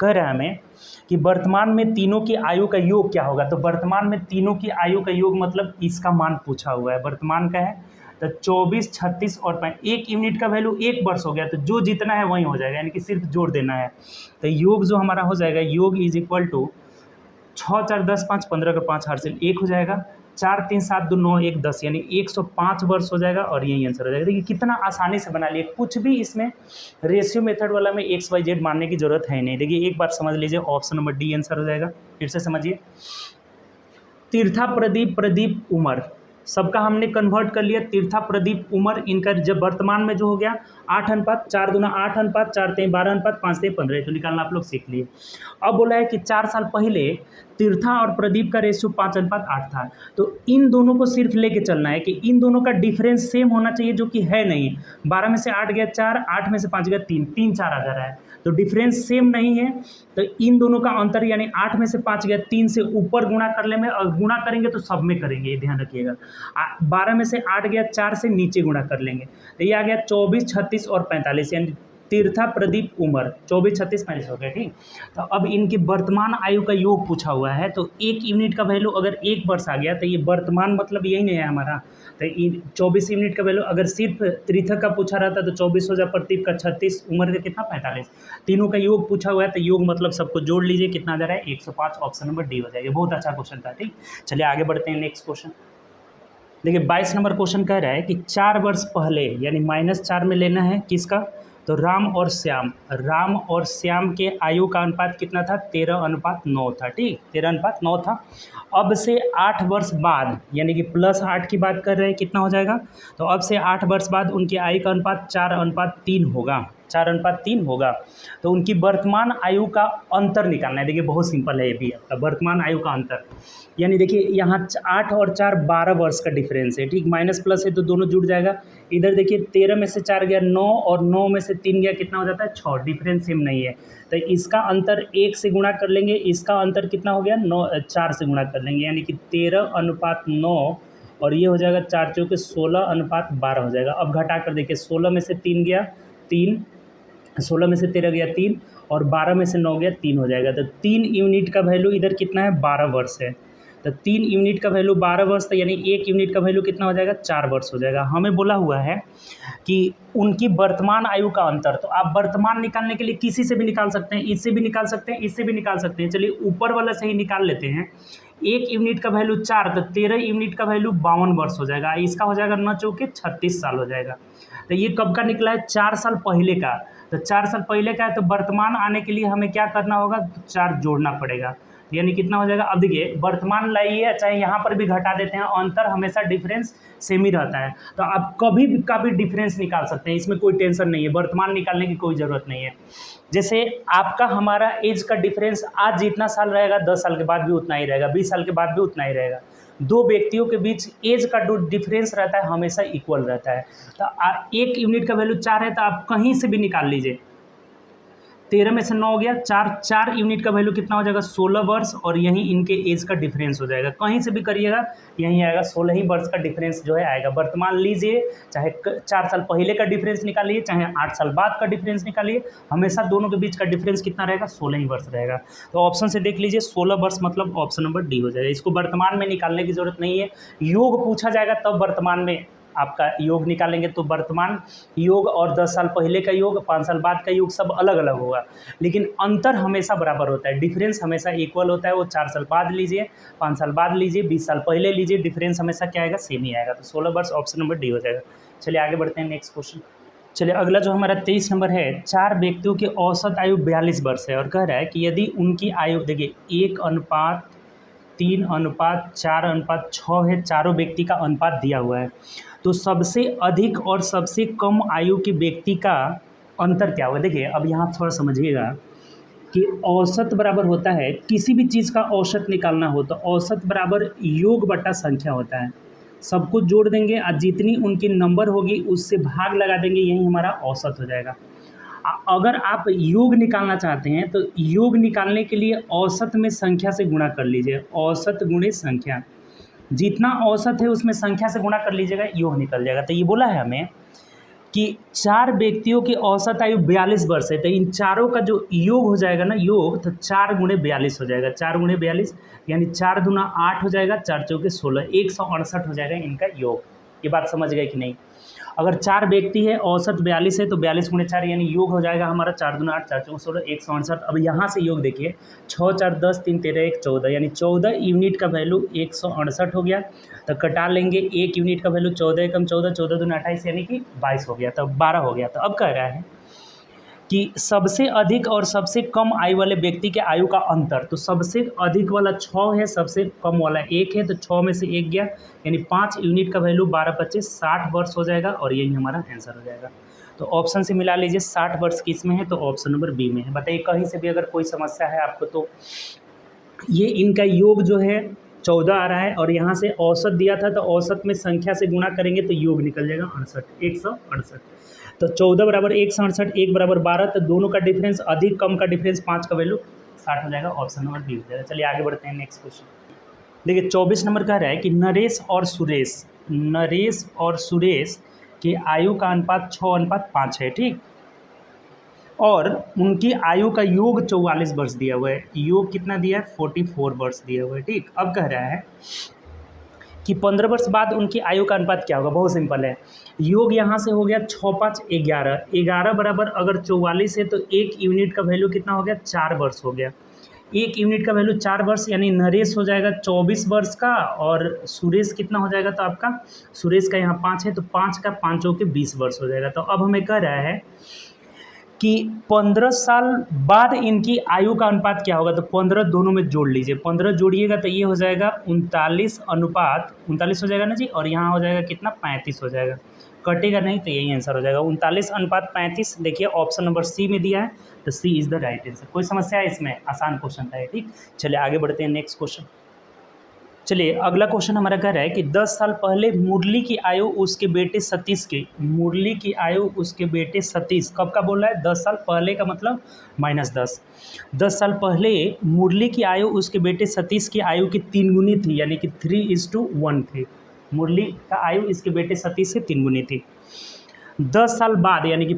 कह रहा है हमें कि वर्तमान में तीनों की आयु का योग क्या होगा। तो वर्तमान में तीनों की आयु का योग मतलब इसका मान पूछा हुआ है, वर्तमान का है। तो 24, 36 और 5, 1 यूनिट का वैल्यू 1 वर्ष हो गया, तो जो जितना है वही हो जाएगा, यानी कि सिर्फ जोड़ देना है। तो योग जो हमारा हो जाएगा, योग इज इक्वल टू 6 4 10 5 15 का 5 हासिल 1 हो जाएगा, 4 3 7 2 9 1 10, यानी 105 वर्ष हो जाएगा और यही आंसर हो जाएगा। देखिए कितना आसानी से बना लिए, कुछ भी इसमें रेशियो मेथड वाला में एक्स वाई जेड मानने की जरूरत है नहीं। देखिए एक बार समझ लीजिए, ऑप्शन नंबर डी आंसर हो जाएगा। फिर से समझिए, तीर्था प्रदीप प्रदीप उमर सबका हमने कन्वर्ट कर लिया। तीर्था प्रदीप उमर इनका जब वर्तमान में जो हो गया 8 अनुपात 4 दूना 8 अनुपात 4 3 12 अनुपात 5 3 15, तो निकालना आप लोग सीख लिए। अब बोला है कि 4 साल पहले तीर्था और प्रदीप का रेशियो 5 अनुपात 8 था, तो इन दोनों को सिर्फ लेके चलना है कि इन दोनों का डिफरेंस सेम होना चाहिए, जो कि है नहीं। 12 में से 8 गया 4, 8 में से 5 गया 3, 3 4 आ जा रहा है, तो डिफरेंस सेम नहीं है। तो इन दोनों का अंतर यानी 8 में से 5 गया 3 से ऊपर गुणा कर ले में, और गुणा करेंगे तो सब में करेंगे, ये ध्यान रखिएगा। 12 में से 8 गया 4 से नीचे गुणा कर लेंगे, तो ये आ गया 24 36 और 45, यानी तीर्था प्रदीप उमर 24 36 45 हो गया। ठीक, तो अब इनकी वर्तमान आयु का योग पूछा हुआ है, तो 1 यूनिट का वैल्यू अगर 1 वर्ष आ गया तो ये वर्तमान मतलब यही नहीं है हमारा। तो 24 यूनिट का वैल्यू अगर सिर्फ तीर्था का पूछा रहता तो 24 हो जाए, प्रदीप का 36, उमर का कितना 45, तीनों का योग पूछा हुआ है, तो योग मतलब सबको जोड़ लीजिए, कितना आ जा रहा है 105, ऑप्शन नंबर डी हो जाएगा। बहुत अच्छा क्वेश्चन था। ठीक, चलिए आगे बढ़ते हैं नेक्स्ट क्वेश्चन। देखिए 22 नंबर क्वेश्चन कह रहा है कि 4 वर्ष पहले, यानी -4 में लेना है किसका, तो राम और श्याम के आयु का अनुपात कितना था, 13:9 था। ठीक, 13:9 था। अब से 8 वर्ष बाद, यानी कि +8 की बात कर रहे हैं, कितना हो जाएगा, तो अब से 8 वर्ष बाद उनकी आयु का अनुपात 4:3 होगा, 4:3 होगा। तो उनकी वर्तमान आयु का अंतर निकालना है। देखिए बहुत सिंपल है ये भी, वर्तमान आयु का अंतर, यानी देखिए यहाँ 8 और 4 12 वर्ष का डिफरेंस है। ठीक, माइनस प्लस है तो दोनों जुड़ जाएगा। इधर देखिए 13 में से 4 गया 9 और 9 में से 3 गया, कितना हो जाता है 6, डिफरेंस सेम नहीं है। तो इसका अंतर 1 से गुणा कर लेंगे, इसका अंतर कितना हो गया 4 से गुणा कर लेंगे, यानी कि 13:9, और ये हो जाएगा 4 चौके 16:12 हो जाएगा। अब घटा कर देखिए 16 में से 3 गया 3, 16 में से 13 गया 3, और 12 में से 9 गया 3 हो जाएगा। तो 3 यूनिट का वैल्यू इधर कितना है 12 वर्ष है। तो 3 यूनिट का वैल्यू 12 वर्ष था, यानी 1 यूनिट का वैल्यू कितना हो जाएगा 4 वर्ष हो जाएगा। हमें बोला हुआ है कि उनकी वर्तमान आयु का अंतर, तो आप वर्तमान निकालने के लिए किसी से भी निकाल सकते हैं, इससे भी निकाल सकते हैं, इससे भी निकाल सकते हैं। चलिए ऊपर वाला से ही निकाल लेते हैं। 1 यूनिट का वैल्यू 4, तो 13 यूनिट का वैल्यू 52 वर्ष हो जाएगा। इसका हो जाएगा 9 चौके 36 साल हो जाएगा। तो ये कब का निकला है, 4 साल पहले का। तो 4 साल पहले का है, तो वर्तमान आने के लिए हमें क्या करना होगा, तो 4 जोड़ना पड़ेगा, यानी कितना हो जाएगा। अब देखिए वर्तमान लाइए, चाहे यहाँ पर भी घटा देते हैं, अंतर हमेशा डिफरेंस सेम ही रहता है। तो आप कभी भी का भी डिफरेंस निकाल सकते हैं, इसमें कोई टेंशन नहीं है, वर्तमान निकालने की कोई ज़रूरत नहीं है। जैसे आपका हमारा एज का डिफरेंस आज जितना साल रहेगा 10 साल के बाद भी उतना ही रहेगा, 20 साल के बाद भी उतना ही रहेगा। दो व्यक्तियों के बीच एज का जो डिफरेंस रहता है हमेशा इक्वल रहता है। तो 1 यूनिट का वैल्यू 4 है, तो आप कहीं से भी निकाल लीजिए। 13 में से 9 हो गया, 4 यूनिट का वैल्यू कितना हो जाएगा 16 वर्ष, और यहीं इनके एज का डिफरेंस हो जाएगा। कहीं से भी करिएगा यहीं आएगा, 16 ही वर्ष का डिफरेंस जो है आएगा। वर्तमान लीजिए, चाहे 4 साल पहले का डिफरेंस निकालिए, चाहे 8 साल बाद का डिफरेंस निकालिए, हमेशा दोनों के बीच का डिफरेंस कितना रहेगा 16 ही वर्ष रहेगा। तो ऑप्शन से देख लीजिए 16 वर्ष मतलब ऑप्शन नंबर डी हो जाएगा। इसको वर्तमान में निकालने की जरूरत नहीं है, योग पूछा जाएगा तब वर्तमान में आपका योग निकालेंगे। तो वर्तमान योग और 10 साल पहले का योग, 5 साल बाद का योग सब अलग अलग होगा, लेकिन अंतर हमेशा बराबर होता है, डिफरेंस हमेशा इक्वल होता है। वो 4 साल बाद लीजिए, 5 साल बाद लीजिए, 20 साल पहले लीजिए, डिफरेंस हमेशा क्या आएगा सेम ही आएगा। तो 16 वर्ष ऑप्शन नंबर डी हो जाएगा। चलिए आगे बढ़ते हैं नेक्स्ट क्वेश्चन। चलिए अगला जो हमारा 23 नंबर है, 4 व्यक्तियों की औसत आयु 42 वर्ष है, और कह रहा है कि यदि उनकी आयु देखिए 1:3:4:6 है, चारों व्यक्ति का अनुपात दिया हुआ है, तो सबसे अधिक और सबसे कम आयु के व्यक्ति का अंतर क्या होगा। देखिए अब यहाँ थोड़ा समझिएगा कि औसत बराबर होता है, किसी भी चीज़ का औसत निकालना हो तो औसत बराबर योग बटा संख्या होता है। सबको जोड़ देंगे और जितनी उनकी नंबर होगी उससे भाग लगा देंगे, यही हमारा औसत हो जाएगा। अगर आप योग निकालना चाहते हैं तो योग निकालने के लिए औसत में संख्या से गुणा कर लीजिए, औसत गुणे संख्या, जितना औसत है उसमें संख्या से गुणा कर लीजिएगा, योग निकल जाएगा। तो ये बोला है हमें कि 4 व्यक्तियों की औसत आयु 42 वर्ष है, तो इन चारों का जो योग हो जाएगा ना, योग, तो 4 गुणे 42 हो जाएगा, 4 गुणे 42 यानी 4 दूना 8 हो जाएगा, 4 चौके 16, 168 हो जाएगा इनका योग। ये बात समझ गए कि नहीं? अगर 4 व्यक्ति है, औसत 42 है, तो 42 गुणे 4 यानी योग हो जाएगा हमारा 4 दूना 8, 4 चौके 16, 168। अब यहाँ से योग देखिए, 6 4 10 3 13 1 14 यानी 14 यूनिट का वैल्यू 168 हो गया। तो कटा लेंगे, 1 यूनिट का वैल्यू 14 एकम 14, 14 दूना 28 यानी कि 22 हो गया, तो 12 हो गया। तो अब कह रहा है कि सबसे अधिक और सबसे कम आयु वाले व्यक्ति के आयु का अंतर, तो सबसे अधिक वाला 6 है, सबसे कम वाला 1 है, तो 6 में से 1 गया यानी 5 यूनिट का वैल्यू 12 25 60 वर्ष हो जाएगा, और यही हमारा आंसर हो जाएगा। तो ऑप्शन से मिला लीजिए, 60 वर्ष किस में है, तो ऑप्शन नंबर बी में है। बताइए कहीं से भी अगर कोई समस्या है आपको, तो ये इनका योग जो है 14 आ रहा है, और यहाँ से औसत दिया था, तो औसत में संख्या से गुणा करेंगे तो योग निकल जाएगा 68, 168। तो 14 बराबर 168, 1 बराबर 12, तो दोनों का डिफरेंस, अधिक कम का डिफरेंस 5 का वैल्यू 60 हो जाएगा, ऑप्शन नंबर बी हो जाएगा। चलिए आगे बढ़ते हैं, नेक्स्ट क्वेश्चन देखिए। 24 नंबर कह रहा है कि नरेश और सुरेश के आयु का अनुपात 6:5 है, ठीक, और उनकी आयु का योग 44 वर्ष दिया हुआ है, योग कितना दिया है, 44 वर्ष दिया हुआ है, ठीक। अब कह रहा है कि 15 वर्ष बाद उनकी आयु का अनुपात क्या होगा। बहुत सिंपल है, योग यहाँ से हो गया 6 5 11, 11 बराबर अगर 44 है, तो 1 यूनिट का वैल्यू कितना हो गया, 4 वर्ष हो गया। 1 यूनिट का वैल्यू 4 वर्ष यानी नरेश हो जाएगा 24 वर्ष का, और सुरेश कितना हो जाएगा, तो आपका सुरेश का यहाँ 5 है, तो 5 का 5 चौके 20 वर्ष हो जाएगा। तो अब हमें कह रहा है कि 15 साल बाद इनकी आयु का अनुपात क्या होगा, तो 15 दोनों में जोड़ लीजिए, 15 जोड़िएगा तो ये हो जाएगा 39 अनुपात 39 हो जाएगा ना जी, और यहाँ हो जाएगा कितना, 35 हो जाएगा, कटेगा नहीं, तो यही आंसर हो जाएगा 39 अनुपात 35। देखिए ऑप्शन नंबर सी में दिया है, तो सी इज़ द राइट आंसर। कोई समस्या है इसमें, आसान क्वेश्चन था, ठीक। चलिए आगे बढ़ते हैं, नेक्स्ट क्वेश्चन। चलिए अगला क्वेश्चन हमारा कह रहा है कि 10 साल पहले मुरली की आयु उसके बेटे सतीश की, मुरली की आयु उसके बेटे सतीश, कब का बोल रहा है, 10 साल पहले का मतलब -10। 10 साल पहले मुरली की आयु उसके बेटे सतीश की आयु की 3 गुनी थी, यानी कि 3:1 थी। मुरली का आयु इसके बेटे सतीश से 3 गुनी थी। 10 साल बाद यानी कि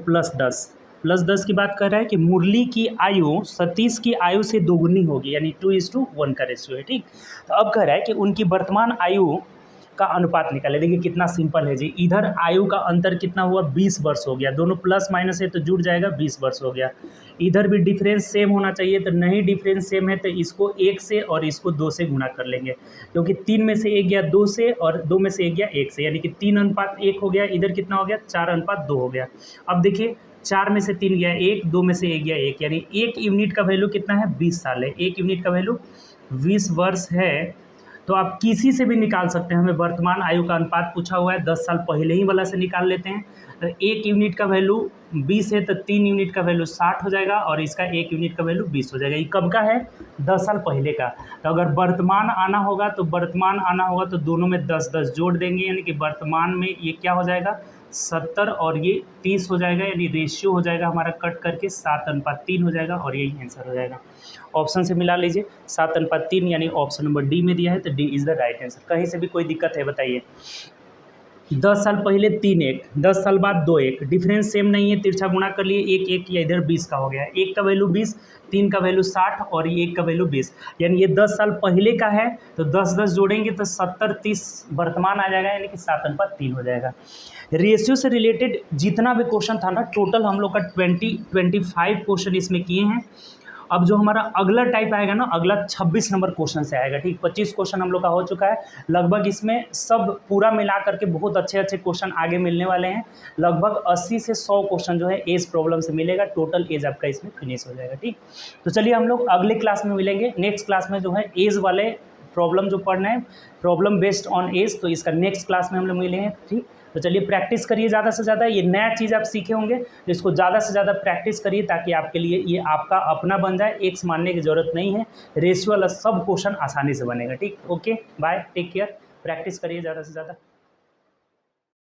+10 की बात कर रहा है कि मुरली की आयु सतीश की आयु से 2 गुनी होगी, यानी 2:1 का रेशियो है, ठीक। तो अब कह रहा है कि उनकी वर्तमान आयु का अनुपात निकाले। देखिए कितना सिंपल है जी, इधर आयु का अंतर कितना हुआ, 20 वर्ष हो गया, दोनों प्लस माइनस है तो जुड़ जाएगा, 20 वर्ष हो गया। इधर भी डिफरेंस सेम होना चाहिए, तो नहीं डिफरेंस सेम है तो इसको 1 से और इसको 2 से गुणा कर लेंगे, क्योंकि 3 में से 1 गया 2 से, और 2 में से 1 गया 1 से, यानी कि 3:1 हो गया। इधर कितना हो गया, 4:2 हो गया। अब देखिए 4 में से 3 गया 1, 2 में से 1 गया 1, यानी 1 यूनिट का वैल्यू कितना है, 20 साल है। 1 यूनिट का वैल्यू 20 वर्ष है। तो आप किसी से भी निकाल सकते हैं, हमें वर्तमान आयु का अनुपात पूछा हुआ है, 10 साल पहले ही वाला से निकाल लेते हैं। तो 1 यूनिट का वैल्यू 20 है, तो 3 यूनिट का वैल्यू 60 हो जाएगा, और इसका 1 यूनिट का वैल्यू 20 हो जाएगा। ये कब का है, 10 साल पहले का। तो अगर वर्तमान आना होगा तो दोनों में 10-10 जोड़ देंगे, यानी कि वर्तमान में ये क्या हो जाएगा, 70 और ये 30 हो जाएगा, यानी रेशियो हो जाएगा हमारा कट करके 7:3 हो जाएगा, और यही आंसर हो जाएगा। ऑप्शन से मिला लीजिए, 7:3 यानी ऑप्शन नंबर डी में दिया है, तो D is the right answer. कहीं से भी कोई दिक्कत है बताइए। 10 साल पहले 3 1, 10 साल बाद 2 1, डिफरेंस सेम नहीं है, तिरछा गुणा कर लिए, 1 1 या इधर 20 का हो गया, 1 का वैल्यू 20, 3 का वैल्यू 60 और ये 1 का वैल्यू 20, यानी ये 10 साल पहले का है, तो 10-10 जोड़ेंगे तो 70-30 वर्तमान आ जाएगा, यानी कि 7:3 हो जाएगा। रेशियो से रिलेटेड जितना भी क्वेश्चन था ना, टोटल हम लोग का 25 क्वेश्चन इसमें किए हैं। अब जो हमारा अगला टाइप आएगा ना, अगला 26 नंबर क्वेश्चन से आएगा, ठीक। 25 क्वेश्चन हम लोग का हो चुका है लगभग, इसमें सब पूरा मिला करके बहुत अच्छे अच्छे क्वेश्चन आगे मिलने वाले हैं। लगभग 80 से 100 क्वेश्चन जो है एज प्रॉब्लम से मिलेगा, टोटल एज आपका इसमें फिनिश हो जाएगा, ठीक। तो चलिए हम लोग अगले क्लास में मिलेंगे। नेक्स्ट क्लास में जो है एज वाले प्रॉब्लम जो पढ़ना है, प्रॉब्लम बेस्ड ऑन एज, तो इसका नेक्स्ट क्लास में हम लोग मिलेंगे, ठीक। तो चलिए प्रैक्टिस करिए ज़्यादा से ज़्यादा, ये नया चीज़ आप सीखे होंगे, तो इसको ज़्यादा से ज़्यादा प्रैक्टिस करिए, ताकि आपके लिए ये आपका अपना बन जाए। एक्स मानने की ज़रूरत नहीं है, रेशियो वाला सब क्वेश्चन आसानी से बनेगा, ठीक। Okay bye, take care, practice करिए ज़्यादा से ज़्यादा।